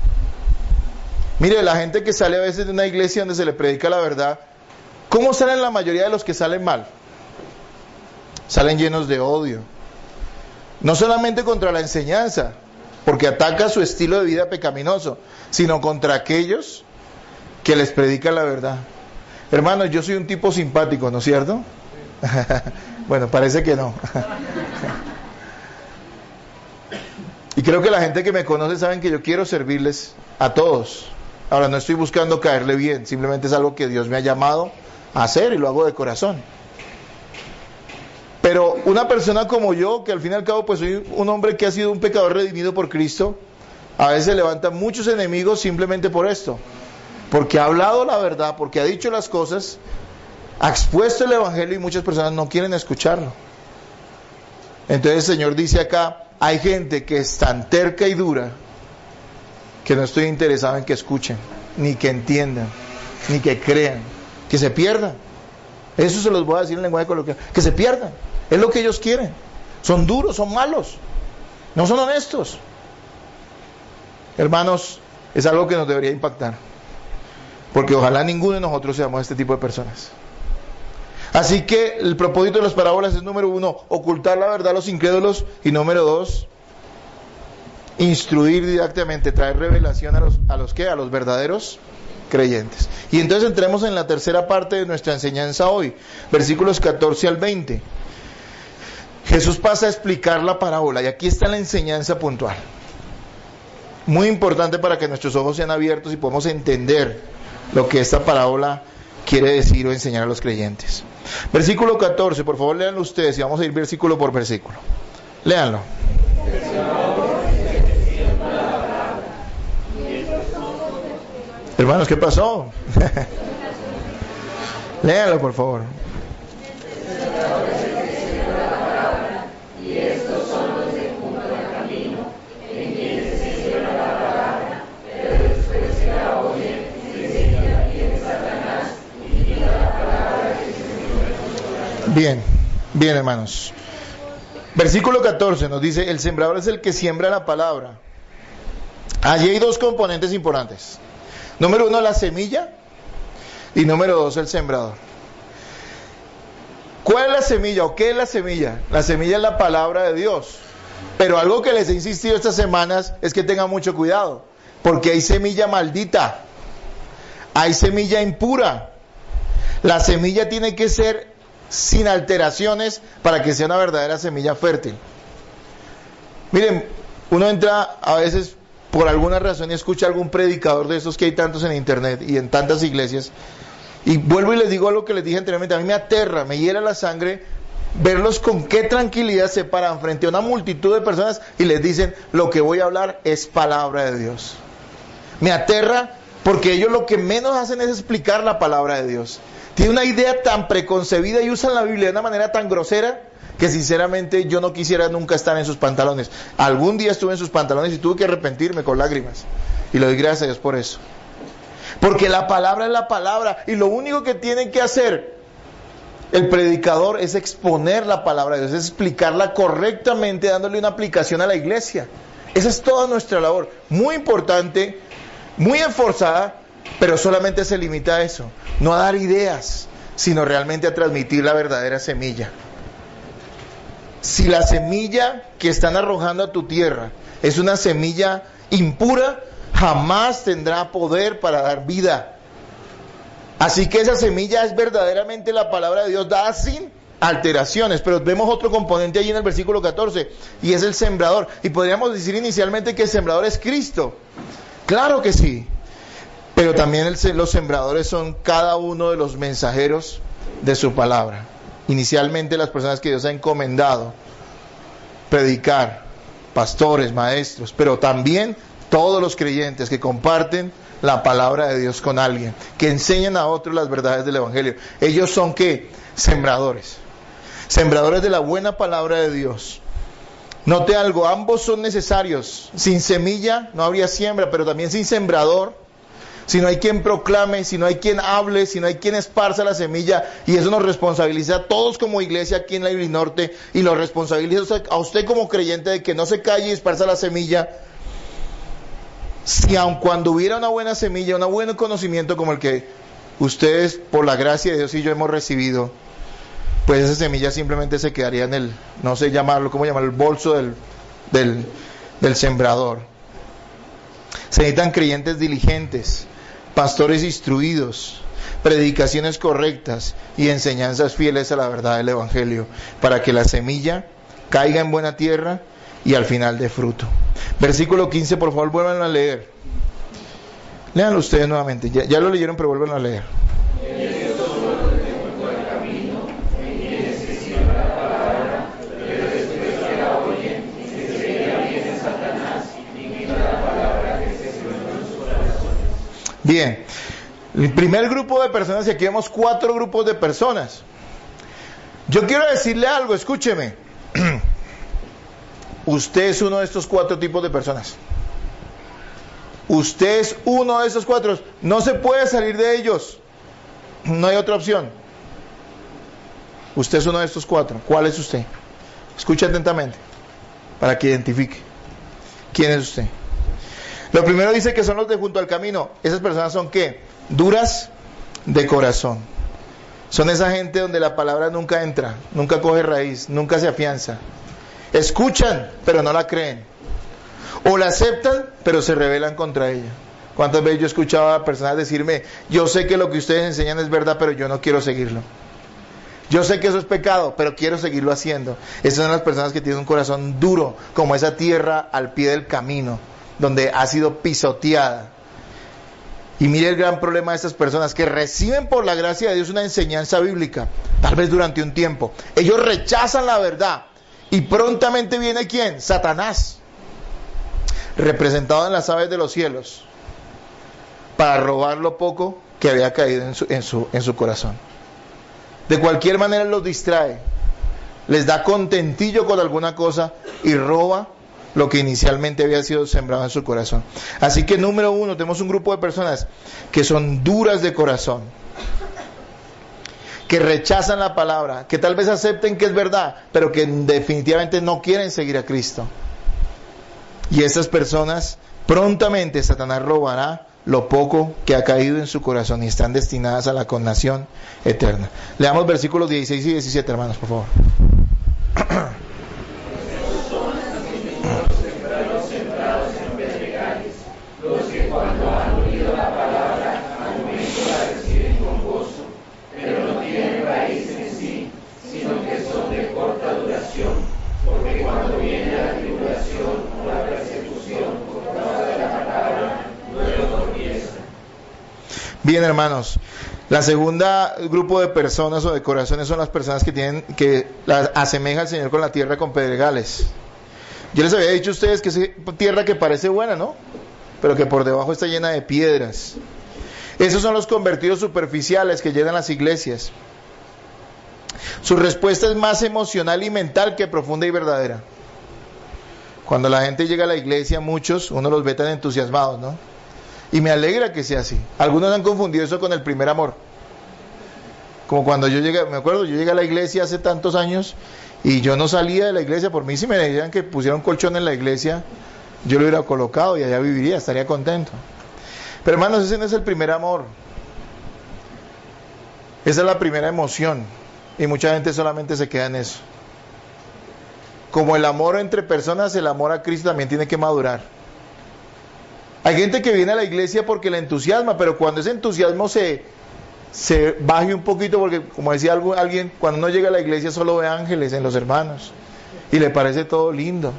Mire, la gente que sale a veces de una iglesia donde se le predica la verdad, ¿cómo salen la mayoría de los que salen mal? Salen llenos de odio. No solamente contra la enseñanza, porque ataca su estilo de vida pecaminoso, sino contra aquellos que les predican la verdad. Hermanos, yo soy un tipo simpático, ¿no es cierto? Bueno, parece que no. Y creo que la gente que me conoce saben que yo quiero servirles a todos. Ahora, no estoy buscando caerle bien, simplemente es algo que Dios me ha llamado a hacer y lo hago de corazón. Pero una persona como yo, que al fin y al cabo pues soy un hombre que ha sido un pecador redimido por Cristo, a veces levanta muchos enemigos simplemente por esto. Porque ha hablado la verdad, porque ha dicho las cosas, ha expuesto el evangelio y muchas personas no quieren escucharlo. Entonces el Señor dice acá, hay gente que es tan terca y dura que no estoy interesado en que escuchen, ni que entiendan, ni que crean, que se pierdan. Eso se los voy a decir en lenguaje coloquial, que se pierdan. Es lo que ellos quieren. Son duros, son malos, no son honestos. Hermanos, es algo que nos debería impactar, porque ojalá ninguno de nosotros seamos este tipo de personas. Así que el propósito de las parábolas es, número 1, ocultar la verdad a los incrédulos, y número 2, instruir didácticamente, traer revelación a los verdaderos creyentes. Y entonces entremos en la tercera parte de nuestra enseñanza hoy, versículos 14 al 20. Jesús pasa a explicar la parábola, y aquí está la enseñanza puntual. Muy importante para que nuestros ojos sean abiertos y podamos entender lo que esta parábola quiere decir o enseñar a los creyentes. Versículo 14, por favor léanlo ustedes y vamos a ir versículo por versículo. Léanlo. Hermanos, ¿qué pasó? Léanlo, por favor. Bien, bien, hermanos. Versículo 14 nos dice, el sembrador es el que siembra la palabra. Allí hay dos componentes importantes. Número uno, la semilla, y número dos, el sembrador. ¿Cuál es la semilla o qué es la semilla? La semilla es la palabra de Dios. Pero algo que les he insistido estas semanas es que tengan mucho cuidado, porque hay semilla maldita, hay semilla impura. La semilla tiene que ser sin alteraciones para que sea una verdadera semilla fértil. Miren, uno entra a veces por alguna razón y escucha a algún predicador de esos que hay tantos en internet y en tantas iglesias, y vuelvo y les digo lo que les dije anteriormente, a mí me aterra, me hiela la sangre verlos con qué tranquilidad se paran frente a una multitud de personas y les dicen, lo que voy a hablar es palabra de Dios. Me aterra porque ellos lo que menos hacen es explicar la palabra de Dios. Tienen una idea tan preconcebida y usan la Biblia de una manera tan grosera que sinceramente yo no quisiera nunca estar en sus pantalones. Algún día estuve en sus pantalones y tuve que arrepentirme con lágrimas. Y le doy gracias a Dios por eso. Porque la palabra es la palabra y lo único que tiene que hacer el predicador es exponer la palabra de Dios, es explicarla correctamente, dándole una aplicación a la iglesia. Esa es toda nuestra labor. Muy importante, muy esforzada, pero solamente se limita a eso. No a dar ideas, sino realmente a transmitir la verdadera semilla. Si la semilla que están arrojando a tu tierra es una semilla impura, jamás tendrá poder para dar vida. Así que esa semilla es verdaderamente la palabra de Dios dada sin alteraciones. Pero vemos otro componente allí en el versículo 14, y es el sembrador. Y podríamos decir inicialmente que el sembrador es Cristo. Claro que sí. Pero también los sembradores son cada uno de los mensajeros de su palabra. Inicialmente las personas que Dios ha encomendado predicar, pastores, maestros, pero también todos los creyentes que comparten la palabra de Dios con alguien, que enseñan a otros las verdades del Evangelio. Ellos son ¿qué? Sembradores. Sembradores de la buena palabra de Dios. Note algo, ambos son necesarios. Sin semilla no habría siembra, pero también sin sembrador, si no hay quien proclame, si no hay quien hable, si no hay quien esparza la semilla, y eso nos responsabiliza a todos como iglesia aquí en la Ibris Norte, y lo responsabiliza a usted como creyente de que no se calle y esparza la semilla. Si aun cuando hubiera una buena semilla, un buen conocimiento como el que ustedes, por la gracia de Dios y yo hemos recibido, pues esa semilla simplemente se quedaría en el, no sé llamarlo, ¿cómo llamarlo? El bolso del sembrador. Se necesitan creyentes diligentes, pastores instruidos, predicaciones correctas y enseñanzas fieles a la verdad del Evangelio, para que la semilla caiga en buena tierra y al final dé fruto. Versículo 15, por favor, vuelvan a leer. Léanlo ustedes nuevamente. Ya lo leyeron, pero vuelvan a leer. Bien, el primer grupo de personas, y aquí vemos 4 grupos de personas. Yo quiero decirle algo, escúcheme. Usted es uno de estos 4 tipos de personas. Usted es uno de esos 4. No se puede salir de ellos. No hay otra opción. Usted es uno de estos 4. ¿Cuál es usted? Escuche atentamente para que identifique. ¿Quién es usted? Lo primero dice que son los de junto al camino. Esas personas son ¿qué? Duras de corazón. Son esa gente donde la palabra nunca entra, nunca coge raíz, nunca se afianza. Escuchan, pero no la creen. O la aceptan, pero se rebelan contra ella. ¿Cuántas veces yo escuchaba a personas decirme, yo sé que lo que ustedes enseñan es verdad, pero yo no quiero seguirlo? Yo sé que eso es pecado, pero quiero seguirlo haciendo. Esas son las personas que tienen un corazón duro, como esa tierra al pie del camino, donde ha sido pisoteada. Y mire el gran problema de estas personas que reciben por la gracia de Dios una enseñanza bíblica, tal vez durante un tiempo. Ellos rechazan la verdad y prontamente viene ¿quién? Satanás, representado en las aves de los cielos, para robar lo poco que había caído en su corazón. De cualquier manera los distrae, les da contentillo con alguna cosa y roba lo que inicialmente había sido sembrado en su corazón. Así que número uno, tenemos un grupo de personas que son duras de corazón, que rechazan la palabra, que tal vez acepten que es verdad, pero que definitivamente no quieren seguir a Cristo. Y estas personas, prontamente Satanás robará lo poco que ha caído en su corazón y están destinadas a la condenación eterna. Leamos versículos 16 y 17, hermanos, por favor. Bien, hermanos, la segunda grupo de personas o de corazones son las personas que asemeja al Señor con la tierra con pedregales. Yo les había dicho a ustedes que es tierra que parece buena, ¿no? Pero que por debajo está llena de piedras. Esos son los convertidos superficiales que llenan las iglesias. Su respuesta es más emocional y mental que profunda y verdadera. Cuando la gente llega a la iglesia, uno los ve tan entusiasmados, ¿no? Y me alegra que sea así. Algunos han confundido eso con el primer amor. Como cuando yo llegué a la iglesia hace tantos años y yo no salía de la iglesia. Por mí, si me decían que pusiera un colchón en la iglesia, yo lo hubiera colocado y allá viviría, estaría contento. Pero hermanos, ese no es el primer amor. Esa es la primera emoción. Y mucha gente solamente se queda en eso. Como el amor entre personas, el amor a Cristo también tiene que madurar. Hay gente que viene a la iglesia porque le entusiasma, pero cuando ese entusiasmo se baje un poquito, porque como decía alguien, cuando uno llega a la iglesia solo ve ángeles en los hermanos y le parece todo lindo.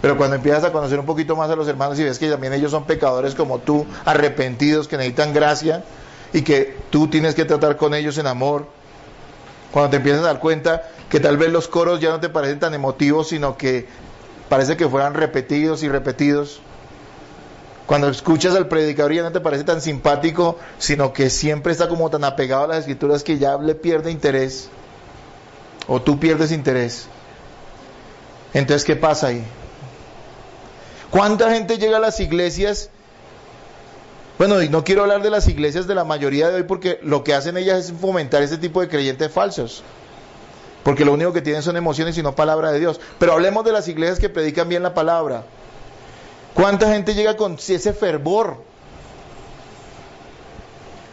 Pero cuando empiezas a conocer un poquito más a los hermanos y ves que también ellos son pecadores como tú, arrepentidos, que necesitan gracia y que tú tienes que tratar con ellos en amor, cuando te empiezas a dar cuenta que tal vez los coros ya no te parecen tan emotivos, sino que parece que fueran repetidos y repetidos. Cuando escuchas al predicador ya no te parece tan simpático, sino que siempre está como tan apegado a las escrituras que ya le pierde interés. O tú pierdes interés. Entonces, ¿qué pasa ahí? ¿Cuánta gente llega a las iglesias? Bueno, y no quiero hablar de las iglesias de la mayoría de hoy, porque lo que hacen ellas es fomentar ese tipo de creyentes falsos. Porque lo único que tienen son emociones y no palabra de Dios. Pero hablemos de las iglesias que predican bien la palabra. ¿Cuánta gente llega con ese fervor?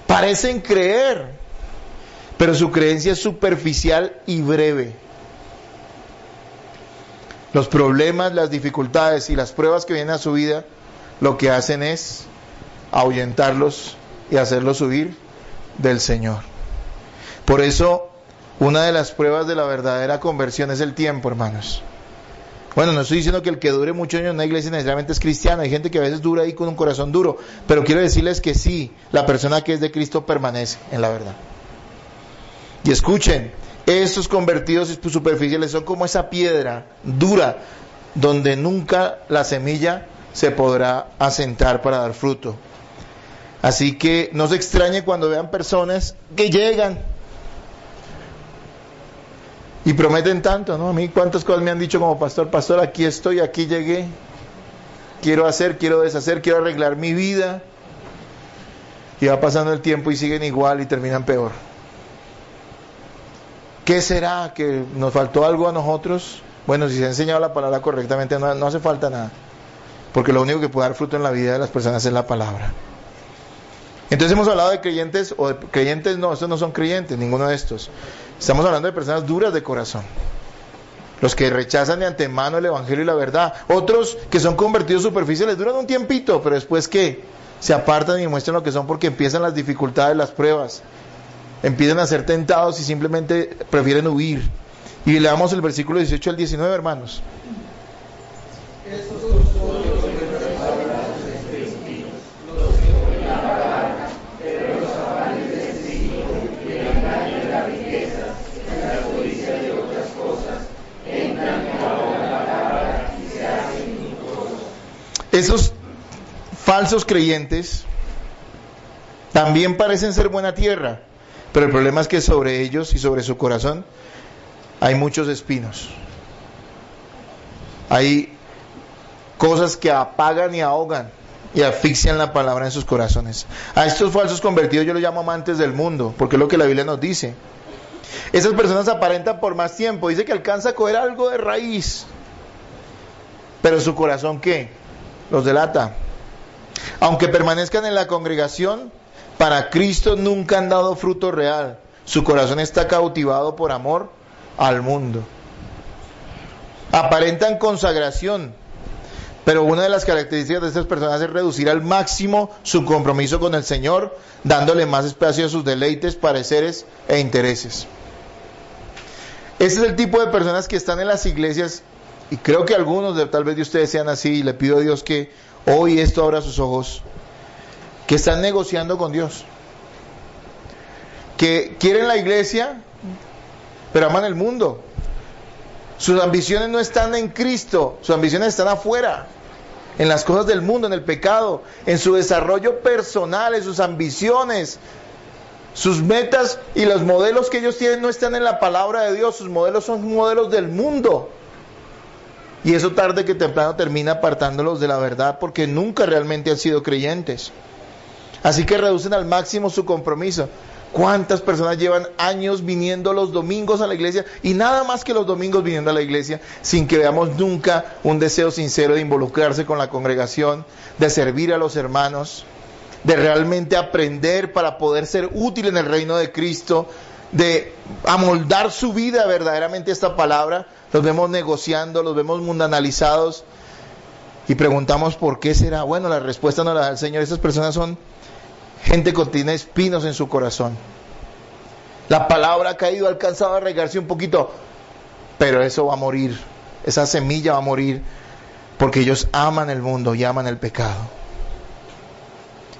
Parecen creer, pero su creencia es superficial y breve. Los problemas, las dificultades y las pruebas que vienen a su vida, lo que hacen es ahuyentarlos y hacerlos huir del Señor. Por eso, una de las pruebas de la verdadera conversión es el tiempo, hermanos. Bueno, no estoy diciendo que el que dure muchos años en una iglesia necesariamente es cristiano. Hay gente que a veces dura ahí con un corazón duro. Pero quiero decirles que sí, la persona que es de Cristo permanece en la verdad. Y escuchen, estos convertidos superficiales son como esa piedra dura, donde nunca la semilla se podrá asentar para dar fruto. Así que no se extrañe cuando vean personas que llegan y prometen tanto, ¿no? A mí cuántas cosas me han dicho como pastor, aquí estoy, aquí llegué, quiero hacer, quiero deshacer, quiero arreglar mi vida, y va pasando el tiempo y siguen igual y terminan peor. ¿Qué será? ¿Que nos faltó algo a nosotros? Bueno, si se ha enseñado la palabra correctamente, no hace falta nada, porque lo único que puede dar fruto en la vida de las personas es la palabra. Entonces hemos hablado de creyentes, o de creyentes, no, estos no son creyentes, ninguno de estos. Estamos hablando de personas duras de corazón, los que rechazan de antemano el evangelio y la verdad. Otros que son convertidos superficiales, duran un tiempito, pero después ¿qué? Se apartan y muestran lo que son, porque empiezan las dificultades, las pruebas, empiezan a ser tentados y simplemente prefieren huir. Y leamos el versículo 18 al 19, hermanos. Esos falsos creyentes también parecen ser buena tierra, pero el problema es que sobre ellos y sobre su corazón hay muchos espinos. Hay cosas que apagan y ahogan y asfixian la palabra en sus corazones. A estos falsos convertidos yo los llamo amantes del mundo, porque es lo que la Biblia nos dice. Esas personas aparentan por más tiempo, dice que alcanza a coger algo de raíz, pero su corazón, ¿qué? Los delata. Aunque permanezcan en la congregación, para Cristo nunca han dado fruto real. Su corazón está cautivado por amor al mundo. Aparentan consagración, pero una de las características de estas personas es reducir al máximo su compromiso con el Señor, dándole más espacio a sus deleites, pareceres e intereses. Ese es el tipo de personas que están en las iglesias, y creo que algunos tal vez de ustedes sean así, y le pido a Dios que hoy esto abra sus ojos, que están negociando con Dios, que quieren la iglesia, pero aman el mundo. Sus ambiciones no están en Cristo, sus ambiciones están afuera, en las cosas del mundo, en el pecado, en su desarrollo personal, en sus ambiciones. Sus metas y los modelos que ellos tienen no están en la palabra de Dios, sus modelos son modelos del mundo. Y eso tarde que temprano termina apartándolos de la verdad, porque nunca realmente han sido creyentes. Así que reducen al máximo su compromiso. ¿Cuántas personas llevan años viniendo los domingos a la iglesia y nada más que los domingos viniendo a la iglesia sin que veamos nunca un deseo sincero de involucrarse con la congregación, de servir a los hermanos, de realmente aprender para poder ser útil en el reino de Cristo, de amoldar su vida verdaderamente a esta palabra? Los vemos negociando, los vemos mundanalizados y preguntamos ¿por qué será? Bueno, la respuesta nos la da el Señor. Estas personas son gente que tiene espinos en su corazón. La palabra ha caído, ha alcanzado a regarse un poquito, pero eso va a morir, esa semilla va a morir, porque ellos aman el mundo y aman el pecado.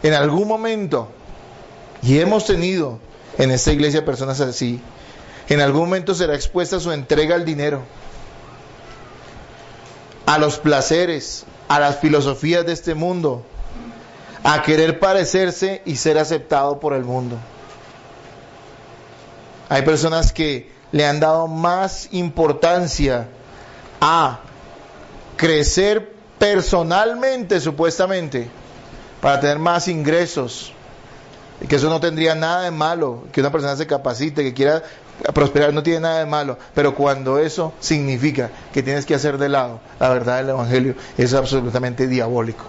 En algún momento, y hemos tenido en esta iglesia personas así, en algún momento será expuesta su entrega al dinero, a los placeres, a las filosofías de este mundo, a querer parecerse y ser aceptado por el mundo. Hay personas que le han dado más importancia a crecer personalmente, supuestamente, para tener más ingresos, y que eso no tendría nada de malo, que una persona se capacite, que quiera prosperar, no tiene nada de malo, pero cuando eso significa que tienes que hacer de lado la verdad del Evangelio, es absolutamente diabólico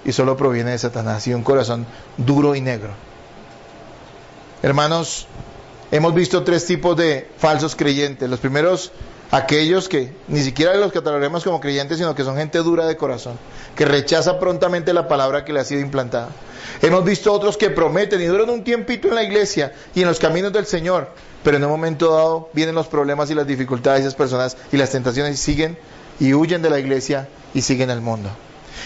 y solo proviene de Satanás y un corazón duro y negro. Hermanos, hemos visto tres tipos de falsos creyentes. Los primeros, aquellos que ni siquiera los catalogaremos como creyentes, sino que son gente dura de corazón, que rechaza prontamente la palabra que le ha sido implantada. Hemos visto otros que prometen y duran un tiempito en la iglesia y en los caminos del Señor, pero en un momento dado vienen los problemas y las dificultades de esas personas y las tentaciones y siguen y huyen de la iglesia y siguen el mundo.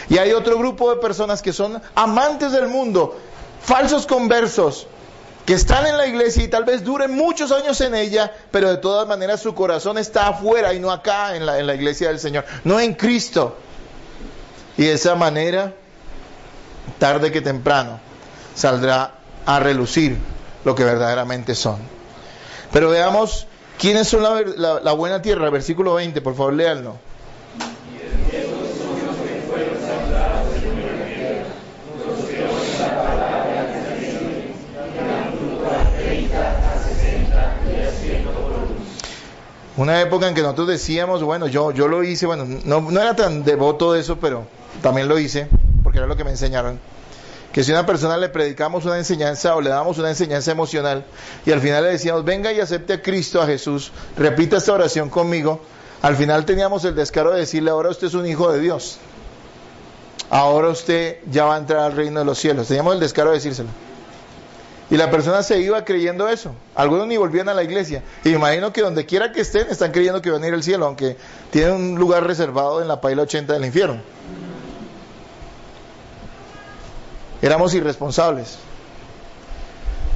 Y hay otro grupo de personas que son amantes del mundo, falsos conversos, que están en la iglesia y tal vez duren muchos años en ella, pero de todas maneras su corazón está afuera y no acá en la iglesia del Señor, no en Cristo. Y de esa manera, tarde que temprano, saldrá a relucir lo que verdaderamente son. Pero veamos quiénes son la buena tierra. Versículo 20, por favor, léanlo. Una época en que nosotros decíamos, bueno, yo lo hice, bueno, no era tan devoto de eso, pero también lo hice, porque era lo que me enseñaron, que si a una persona le predicamos una enseñanza o le damos una enseñanza emocional, y al final le decíamos, venga y acepte a Cristo, a Jesús, repita esta oración conmigo, al final teníamos el descaro de decirle, ahora usted es un hijo de Dios, ahora usted ya va a entrar al reino de los cielos, teníamos el descaro de decírselo. Y la persona se iba creyendo eso. Algunos ni volvían a la iglesia. Y me imagino que donde quiera que estén, están creyendo que van a ir al cielo, aunque tienen un lugar reservado en la paila 80 del infierno. Éramos irresponsables.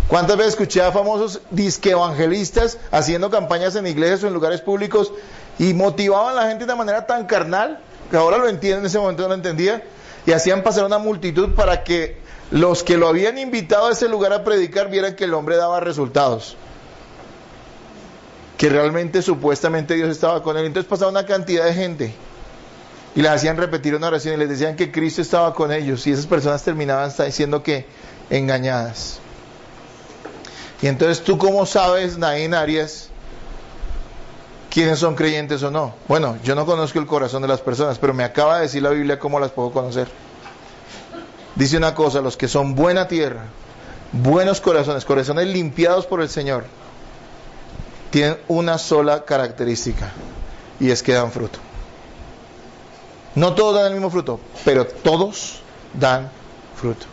¿Cuántas veces escuché a famosos disque evangelistas haciendo campañas en iglesias o en lugares públicos y motivaban a la gente de una manera tan carnal, que ahora lo entiendo, en ese momento no lo entendía, y hacían pasar una multitud para que los que lo habían invitado a ese lugar a predicar vieran que el hombre daba resultados, que realmente supuestamente Dios estaba con él. Entonces pasaba una cantidad de gente y les hacían repetir una oración y les decían que Cristo estaba con ellos, y esas personas terminaban diciendo que engañadas. Y entonces, ¿tú cómo sabes, Naín Arias, quiénes son creyentes o no? Bueno, yo no conozco el corazón de las personas, pero me acaba de decir la Biblia cómo las puedo conocer. Dice una cosa: los que son buena tierra, buenos corazones, corazones limpiados por el Señor, tienen una sola característica, y es que dan fruto. No todos dan el mismo fruto, pero todos dan fruto.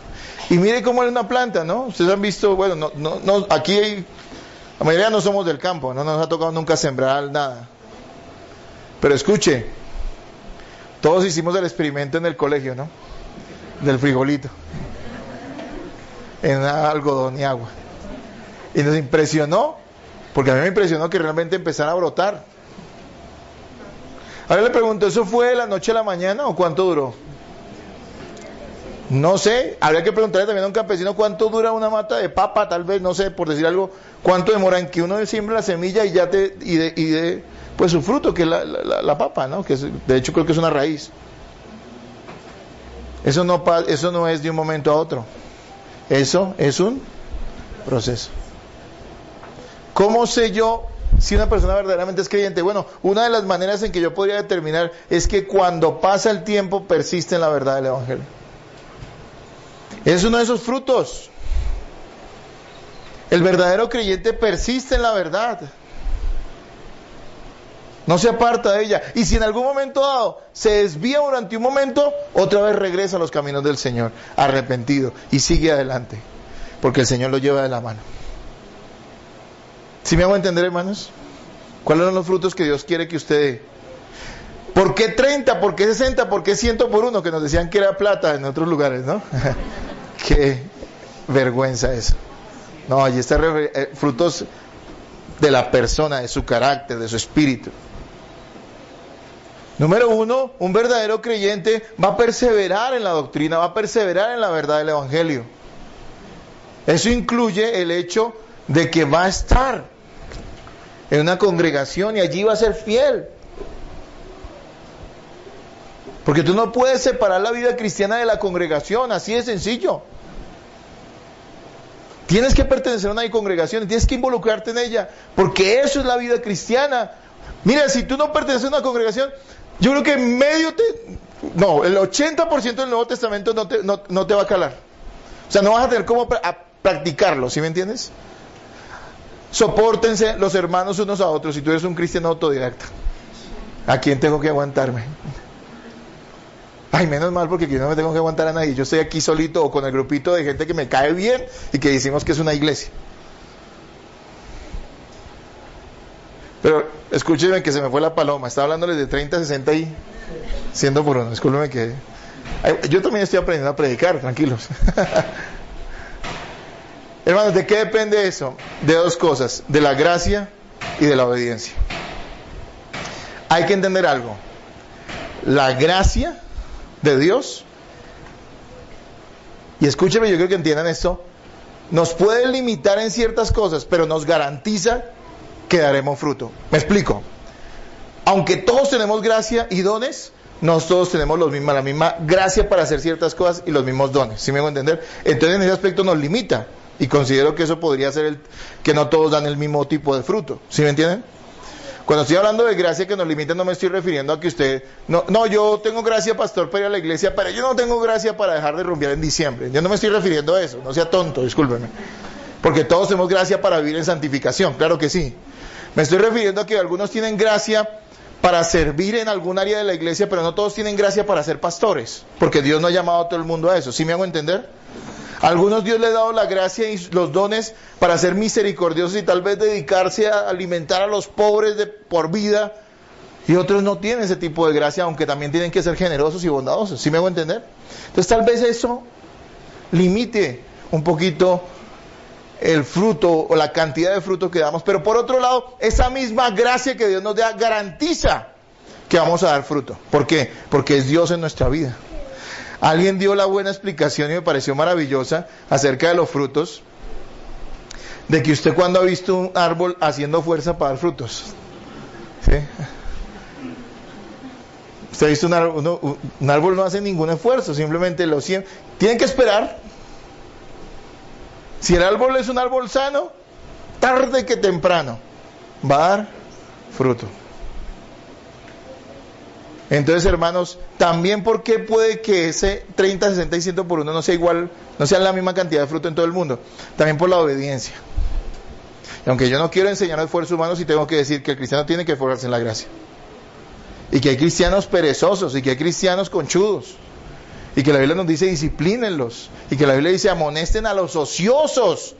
Y mire cómo es una planta, ¿no? Ustedes han visto, bueno, no, aquí la mayoría no somos del campo, no nos ha tocado nunca sembrar nada. Pero escuche, todos hicimos el experimento en el colegio, ¿no? Del frijolito, en algodón y agua. Y nos impresionó, porque a mí me impresionó que realmente empezara a brotar. Ahora le pregunto, ¿eso fue de la noche a la mañana o cuánto duró? No sé, habría que preguntarle también a un campesino cuánto dura una mata de papa, tal vez, no sé, por decir algo, cuánto demora en que uno siembra la semilla y ya de pues su fruto, que es la papa, ¿no? Que de hecho creo que es una raíz. Eso no es de un momento a otro. Eso es un proceso. ¿Cómo sé yo si una persona verdaderamente es creyente? Bueno, una de las maneras en que yo podría determinar es que cuando pasa el tiempo persiste en la verdad del Evangelio. Es uno de esos frutos. El verdadero creyente persiste en la verdad. No se aparta de ella. Y si en algún momento dado se desvía durante un momento, otra vez regresa a los caminos del Señor, arrepentido, y sigue adelante, porque el Señor lo lleva de la mano. ¿Sí me hago entender, hermanos? ¿Cuáles son los frutos que Dios quiere que usted dé? ¿Por qué 30? ¿Por qué 60? ¿Por qué 100 por uno? Que nos decían que era plata en otros lugares, ¿no? Qué vergüenza eso. No, allí están frutos de la persona, de su carácter, de su espíritu. Número 1, un verdadero creyente va a perseverar en la doctrina, va a perseverar en la verdad del Evangelio. Eso incluye el hecho de que va a estar en una congregación y allí va a ser fiel. Porque tú no puedes separar la vida cristiana de la congregación, así de sencillo. Tienes que pertenecer a una congregación y tienes que involucrarte en ella, porque eso es la vida cristiana. Mira, si tú no perteneces a una congregación, yo creo que el 80% del Nuevo Testamento no te va a calar. O sea, no vas a tener cómo practicarlo, ¿sí me entiendes? Sopórtense los hermanos unos a otros. Si tú eres un cristiano autodidacta, ¿a quién tengo que aguantarme? Ay, menos mal, porque yo no me tengo que aguantar a nadie. Yo estoy aquí solito o con el grupito de gente que me cae bien y que decimos que es una iglesia. Pero escúchenme que se me fue la paloma. Estaba hablándoles de 30, 60 y 100 por uno. Discúlpenme que... yo también estoy aprendiendo a predicar, tranquilos. Hermanos, ¿de qué depende eso? De dos cosas: de la gracia y de la obediencia. Hay que entender algo. La gracia de Dios, y escúcheme, yo creo que entiendan esto, nos puede limitar en ciertas cosas, pero nos garantiza que daremos fruto. Me explico. Aunque todos tenemos gracia y dones, no todos tenemos la misma gracia para hacer ciertas cosas y los mismos dones. ¿Sí me hago entender? Entonces en ese aspecto nos limita, y considero que eso podría ser que no todos dan el mismo tipo de fruto. ¿Sí me entienden? Cuando estoy hablando de gracia que nos limita, no me estoy refiriendo a que usted... No, yo tengo gracia, pastor, para ir a la iglesia, pero yo no tengo gracia para dejar de rumbear en diciembre. Yo no me estoy refiriendo a eso, no sea tonto, discúlpeme. Porque todos tenemos gracia para vivir en santificación, claro que sí. Me estoy refiriendo a que algunos tienen gracia para servir en algún área de la iglesia, pero no todos tienen gracia para ser pastores, porque Dios no ha llamado a todo el mundo a eso. ¿Sí me hago entender? A algunos Dios le ha dado la gracia y los dones para ser misericordiosos y tal vez dedicarse a alimentar a los pobres por vida, y otros no tienen ese tipo de gracia, aunque también tienen que ser generosos y bondadosos. ¿Sí me hago entender? Entonces tal vez eso limite un poquito el fruto o la cantidad de fruto que damos, pero por otro lado, esa misma gracia que Dios nos da garantiza que vamos a dar fruto. ¿Por qué? Porque es Dios en nuestra vida. Alguien dio la buena explicación y me pareció maravillosa acerca de los frutos, de que usted cuando ha visto un árbol haciendo fuerza para dar frutos, ¿sí? Usted ha visto un árbol no hace ningún esfuerzo, simplemente lo siembra. Tienen que esperar. Si el árbol es un árbol sano, tarde que temprano va a dar fruto. Entonces, hermanos, también porque puede que ese 30, 60 y 100 por uno no sea igual, no sea la misma cantidad de fruto en todo el mundo, también por la obediencia. Y aunque yo no quiero enseñar esfuerzos humanos, sí tengo que decir que el cristiano tiene que esforzarse en la gracia. Y que hay cristianos perezosos, y que hay cristianos conchudos. Y que la Biblia nos dice disciplínenlos. Y que la Biblia dice amonesten a los ociosos.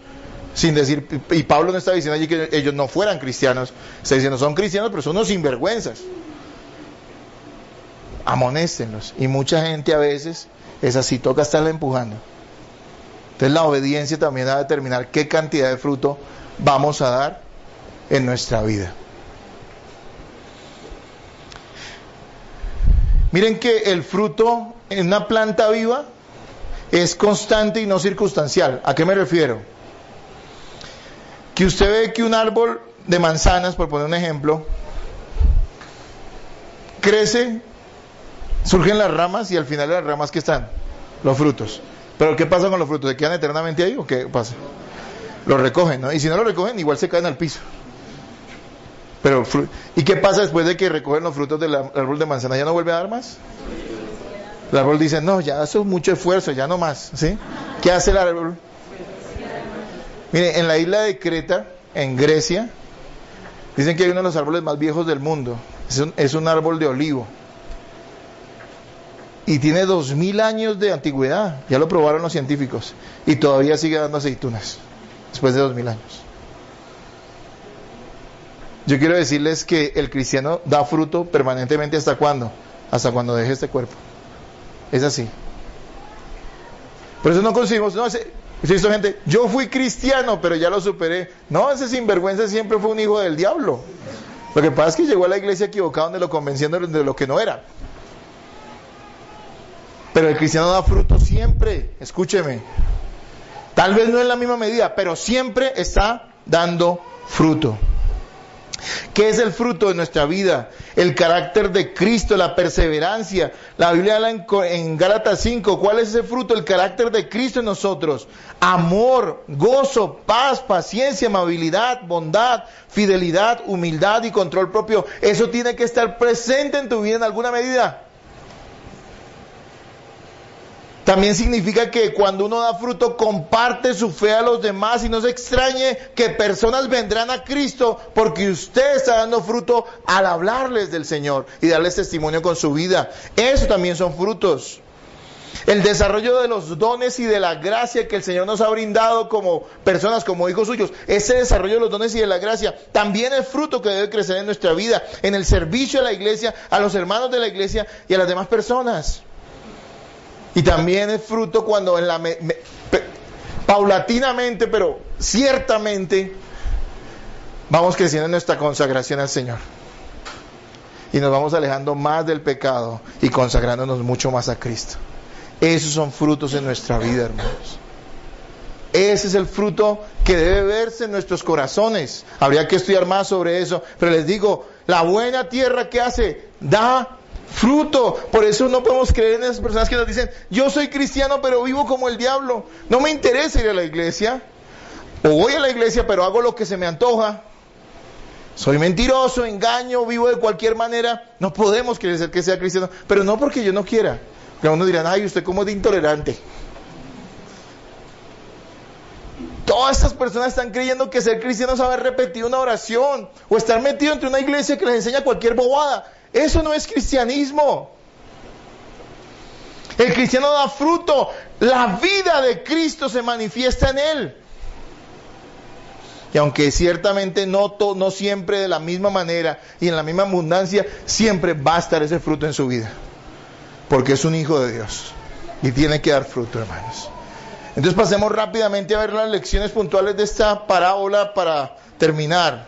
Sin decir, y Pablo no está diciendo allí que ellos no fueran cristianos. Está diciendo son cristianos, pero son unos sinvergüenzas. Amonéstenlos. Y mucha gente a veces es así, toca estarla empujando. Entonces la obediencia también va a determinar qué cantidad de fruto vamos a dar en nuestra vida. Miren que el fruto en una planta viva es constante y no circunstancial. ¿A qué me refiero? Que usted ve que un árbol de manzanas, por poner un ejemplo, crece, surgen las ramas y al final de las ramas, ¿qué están? Los frutos. ¿Pero qué pasa con los frutos? ¿Se quedan eternamente ahí o qué pasa? Los recogen, ¿no? Y si no los recogen, igual se caen al piso. Pero, ¿y qué pasa después de que recogen los frutos del árbol de manzana? ¿Ya no vuelve a dar más? El árbol dice, no, ya eso es mucho esfuerzo, ya no más, ¿sí? ¿Qué hace el árbol? Mire, en la isla de Creta, en Grecia, dicen que hay uno de los árboles más viejos del mundo. Es un árbol de olivo. Y tiene 2000 años de antigüedad. Ya lo probaron los científicos. Y todavía sigue dando aceitunas, después de 2000 años. Yo quiero decirles que el cristiano da fruto permanentemente. ¿Hasta cuándo? Hasta cuando deje este cuerpo. Es así. Por eso no conseguimos, no, visto gente, yo fui cristiano, pero ya lo superé. No, ese sinvergüenza siempre fue un hijo del diablo. Lo que pasa es que llegó a la iglesia equivocada, donde lo convencieron de lo que no era. Pero el cristiano da fruto siempre, escúcheme. Tal vez no en la misma medida, pero siempre está dando fruto. ¿Qué es el fruto de nuestra vida? El carácter de Cristo, la perseverancia. La Biblia habla en Gálatas 5. ¿Cuál es ese fruto? El carácter de Cristo en nosotros. Amor, gozo, paz, paciencia, amabilidad, bondad, fidelidad, humildad y control propio. Eso tiene que estar presente en tu vida en alguna medida. También significa que cuando uno da fruto, comparte su fe a los demás y no se extrañe que personas vendrán a Cristo porque usted está dando fruto al hablarles del Señor y darles testimonio con su vida. Eso también son frutos. El desarrollo de los dones y de la gracia que el Señor nos ha brindado como personas, como hijos suyos, ese desarrollo de los dones y de la gracia también es fruto que debe crecer en nuestra vida, en el servicio a la iglesia, a los hermanos de la iglesia y a las demás personas. Y también es fruto cuando paulatinamente, pero ciertamente, vamos creciendo en nuestra consagración al Señor. Y nos vamos alejando más del pecado y consagrándonos mucho más a Cristo. Esos son frutos en nuestra vida, hermanos. Ese es el fruto que debe verse en nuestros corazones. Habría que estudiar más sobre eso. Pero les digo, la buena tierra, ¿qué hace? Da fruto. Por eso no podemos creer en esas personas que nos dicen, yo soy cristiano pero vivo como el diablo. No me interesa ir a la iglesia. O voy a la iglesia pero hago lo que se me antoja. Soy mentiroso, engaño, vivo de cualquier manera. No podemos creer que sea cristiano. Pero no porque yo no quiera. Que uno dirán, ay, usted como de intolerante. Todas estas personas están creyendo que ser cristiano es haber repetido una oración o estar metido entre una iglesia que les enseña cualquier bobada. Eso no es cristianismo. El cristiano da fruto. La vida de Cristo se manifiesta en él. Y aunque ciertamente no siempre de la misma manera y en la misma abundancia, siempre va a estar ese fruto en su vida. Porque es un hijo de Dios. Y tiene que dar fruto, hermanos. Entonces pasemos rápidamente a ver las lecciones puntuales de esta parábola para terminar.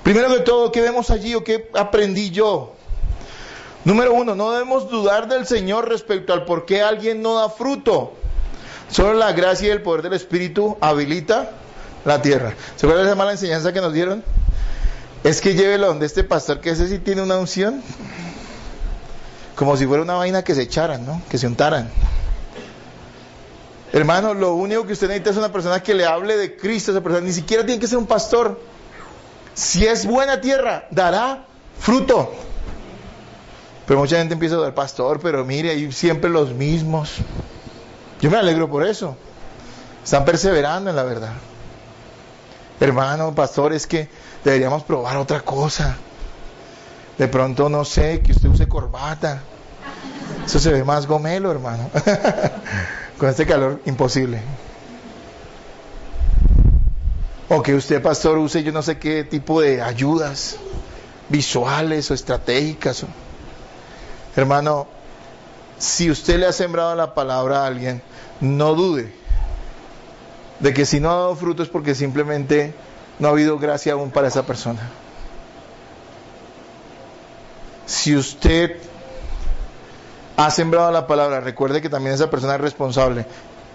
Primero que todo, ¿qué vemos allí o qué aprendí yo? Número 1, no debemos dudar del Señor respecto al por qué alguien no da fruto. Solo la gracia y el poder del Espíritu habilita la tierra. ¿Se acuerdan de esa mala enseñanza que nos dieron? Es que llévelo donde este pastor, que ese sí tiene una unción. Como si fuera una vaina que se echaran, ¿no? Que se untaran. Hermano, lo único que usted necesita es una persona que le hable de Cristo. Esa persona ni siquiera tiene que ser un pastor. Si es buena tierra, dará fruto. Pero mucha gente empieza a dudar, pastor, pero mire, hay siempre los mismos. Yo me alegro por eso. Están perseverando en la verdad. Hermano, pastor, es que deberíamos probar otra cosa. De pronto, no sé, que usted use corbata. Eso se ve más gomelo, hermano. Con este calor, imposible. O que usted, pastor, use yo no sé qué tipo de ayudas visuales o estratégicas. Hermano, si usted le ha sembrado la palabra a alguien, no dude de que si no ha dado fruto es porque simplemente no ha habido gracia aún para esa persona. Si usted ha sembrado la palabra, recuerde que también esa persona es responsable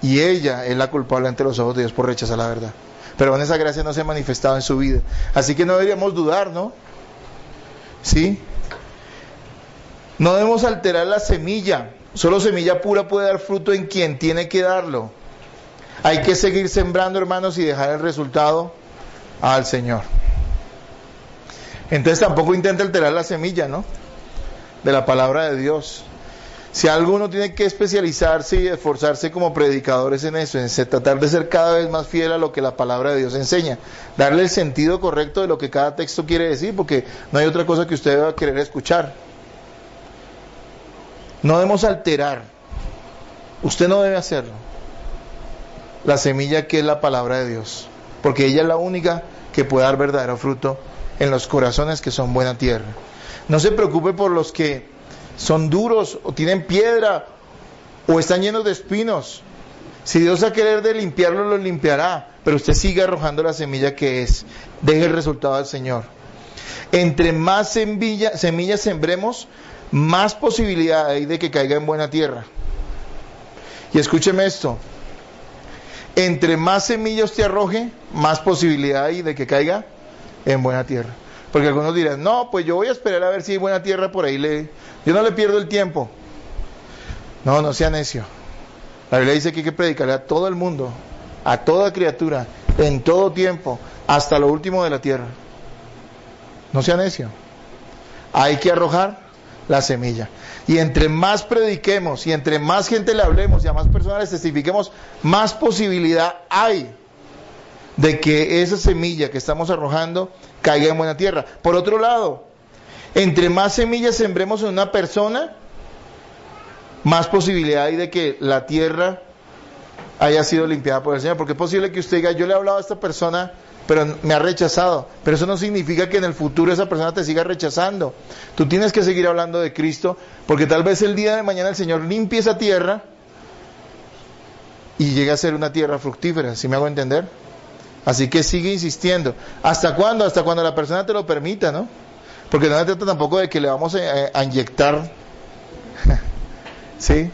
y ella es la culpable ante los ojos de Dios por rechazar la verdad. Pero aún esa gracia no se ha manifestado en su vida. Así que no deberíamos dudar, ¿no? ¿Sí? No debemos alterar la semilla. Solo semilla pura puede dar fruto en quien tiene que darlo. Hay que seguir sembrando, hermanos, y dejar el resultado al Señor. Entonces tampoco intente alterar la semilla, ¿no? De la palabra de Dios. Si alguno tiene que especializarse y esforzarse como predicadores en eso, en tratar de ser cada vez más fiel a lo que la palabra de Dios enseña, darle el sentido correcto de lo que cada texto quiere decir, porque no hay otra cosa que usted deba querer escuchar. No debemos alterar, usted no debe hacerlo, la semilla que es la palabra de Dios, porque ella es la única que puede dar verdadero fruto en los corazones que son buena tierra. No se preocupe por los que son duros o tienen piedra o están llenos de espinos. Si Dios va a querer de limpiarlo, lo limpiará, pero usted sigue arrojando la semilla que es. Deje el resultado al Señor. Entre más semillas sembremos, más posibilidad hay de que caiga en buena tierra. Y escúcheme esto: entre más semillas te arroje, más posibilidad hay de que caiga en buena tierra. Porque algunos dirán, no, pues yo voy a esperar a ver si hay buena tierra por ahí. Yo no le pierdo el tiempo. No, no sea necio. La Biblia dice que hay que predicarle a todo el mundo, a toda criatura, en todo tiempo, hasta lo último de la tierra. No sea necio. Hay que arrojar la semilla. Y entre más prediquemos y entre más gente le hablemos y a más personas les testifiquemos, más posibilidad hay de que esa semilla que estamos arrojando caiga en buena tierra. Por otro lado, entre más semillas sembremos en una persona, más posibilidad hay de que la tierra haya sido limpiada por el Señor. Porque es posible que usted diga, yo le he hablado a esta persona, pero me ha rechazado. Pero eso no significa que en el futuro esa persona te siga rechazando. Tú tienes que seguir hablando de Cristo, porque tal vez el día de mañana el Señor limpie esa tierra y llegue a ser una tierra fructífera. ¿Sí me hago entender? Así que sigue insistiendo. ¿Hasta cuándo? Hasta cuando la persona te lo permita, ¿no? Porque no se trata tampoco de que le vamos a inyectar. ¿Sí?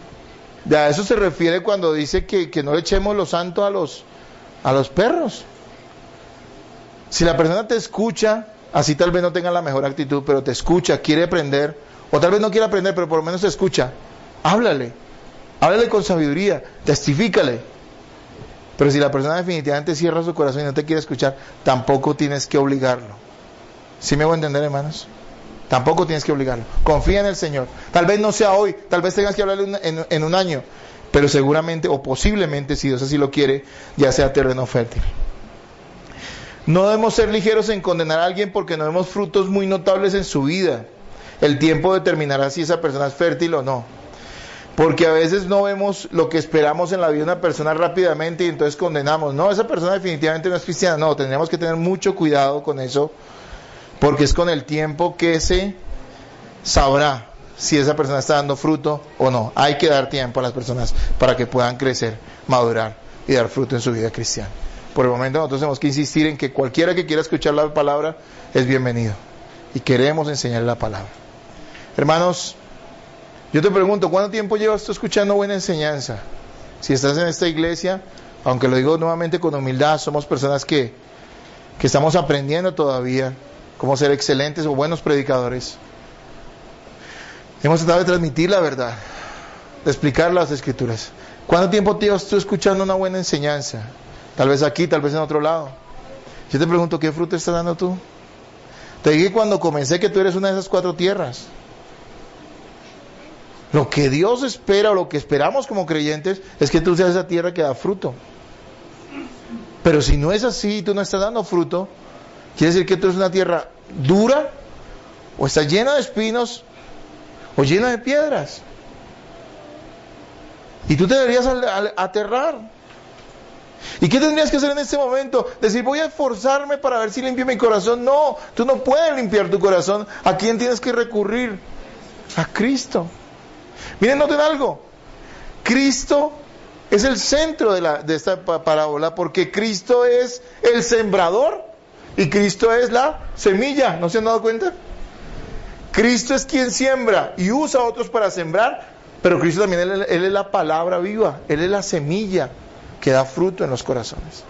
A eso se refiere cuando dice que no le echemos lo santo a los perros. Si la persona te escucha, así tal vez no tenga la mejor actitud, pero te escucha, quiere aprender, o tal vez no quiere aprender, pero por lo menos te escucha, háblale con sabiduría, testifícale. Pero si la persona definitivamente cierra su corazón y no te quiere escuchar, tampoco tienes que obligarlo. ¿Sí me voy a entender, hermanos? Tampoco tienes que obligarlo. Confía en el Señor. Tal vez no sea hoy, tal vez tengas que hablarle en un año, pero seguramente o posiblemente, si Dios así lo quiere, ya sea terreno fértil. No debemos ser ligeros en condenar a alguien porque no vemos frutos muy notables en su vida. El tiempo determinará si esa persona es fértil o no. Porque a veces no vemos lo que esperamos en la vida de una persona rápidamente y entonces condenamos. No, esa persona definitivamente no es cristiana. No, tendríamos que tener mucho cuidado con eso, porque es con el tiempo que se sabrá si esa persona está dando fruto o no. Hay que dar tiempo a las personas para que puedan crecer, madurar y dar fruto en su vida cristiana. Por el momento nosotros tenemos que insistir en que cualquiera que quiera escuchar la palabra es bienvenido. Y queremos enseñar la palabra. Hermanos, Yo te pregunto, ¿cuánto tiempo llevas tú escuchando buena enseñanza? Si estás en esta iglesia, aunque lo digo nuevamente con humildad, somos personas que estamos aprendiendo todavía cómo ser excelentes o buenos predicadores. Hemos tratado de transmitir la verdad, de explicar las escrituras. ¿Cuánto tiempo llevas tú escuchando una buena enseñanza? Tal vez aquí, tal vez en otro lado. Yo te pregunto, ¿qué fruto estás dando tú? Te dije cuando comencé que tú eres una de esas 4 tierras. Lo que Dios espera, o lo que esperamos como creyentes, es que tú seas esa tierra que da fruto. Pero si no es así, tú no estás dando fruto, quiere decir que tú eres una tierra dura, o está llena de espinos, o llena de piedras. Y tú te deberías aterrar. ¿Y qué tendrías que hacer en este momento? Decir, voy a esforzarme para ver si limpio mi corazón. No, tú no puedes limpiar tu corazón. ¿A quién tienes que recurrir? A Cristo. Miren, noten algo. Cristo es el centro de esta parábola, porque Cristo es el sembrador y Cristo es la semilla. ¿No se han dado cuenta? Cristo es quien siembra y usa a otros para sembrar, pero Cristo también, Él es la palabra viva, Él es la semilla que da fruto en los corazones.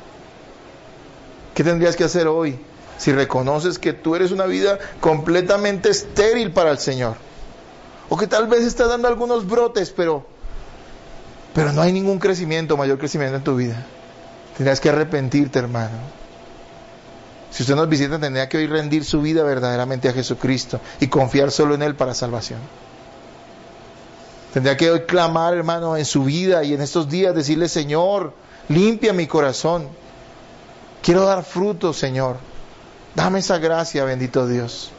¿Qué tendrías que hacer hoy si reconoces que tú eres una vida completamente estéril para el Señor? O que tal vez estás dando algunos brotes, pero no hay ningún crecimiento, mayor crecimiento en tu vida. Tendrías que arrepentirte, hermano. Si usted nos visita, tendría que hoy rendir su vida verdaderamente a Jesucristo y confiar solo en Él para salvación. Tendría que hoy clamar, hermano, en su vida y en estos días decirle, Señor, limpia mi corazón. Quiero dar fruto, Señor. Dame esa gracia, bendito Dios.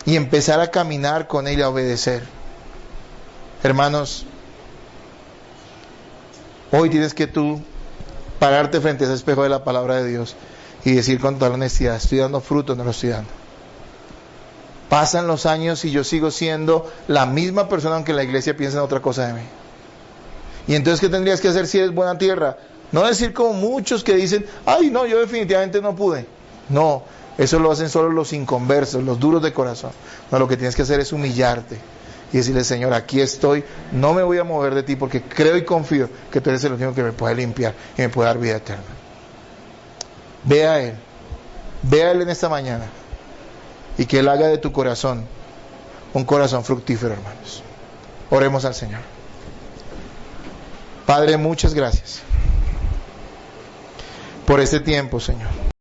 Y empezar a caminar con Él y a obedecer. Hermanos, hoy tienes que tú pararte frente a ese espejo de la palabra de Dios y decir con toda honestidad, ¿estoy dando fruto o no lo estoy dando? Pasan los años y yo sigo siendo la misma persona, aunque la iglesia piense en otra cosa de mí. Y entonces, ¿qué tendrías que hacer si eres buena tierra? No decir como muchos que dicen, ay no, yo definitivamente no pude. No, eso lo hacen solo los inconversos, los duros de corazón. No, lo que tienes que hacer es humillarte y decirle, Señor, aquí estoy, no me voy a mover de ti porque creo y confío que tú eres el único que me puede limpiar y me puede dar vida eterna. Ve a Él en esta mañana y que Él haga de tu corazón un corazón fructífero, hermanos. Oremos al Señor. Padre, muchas gracias por este tiempo, Señor.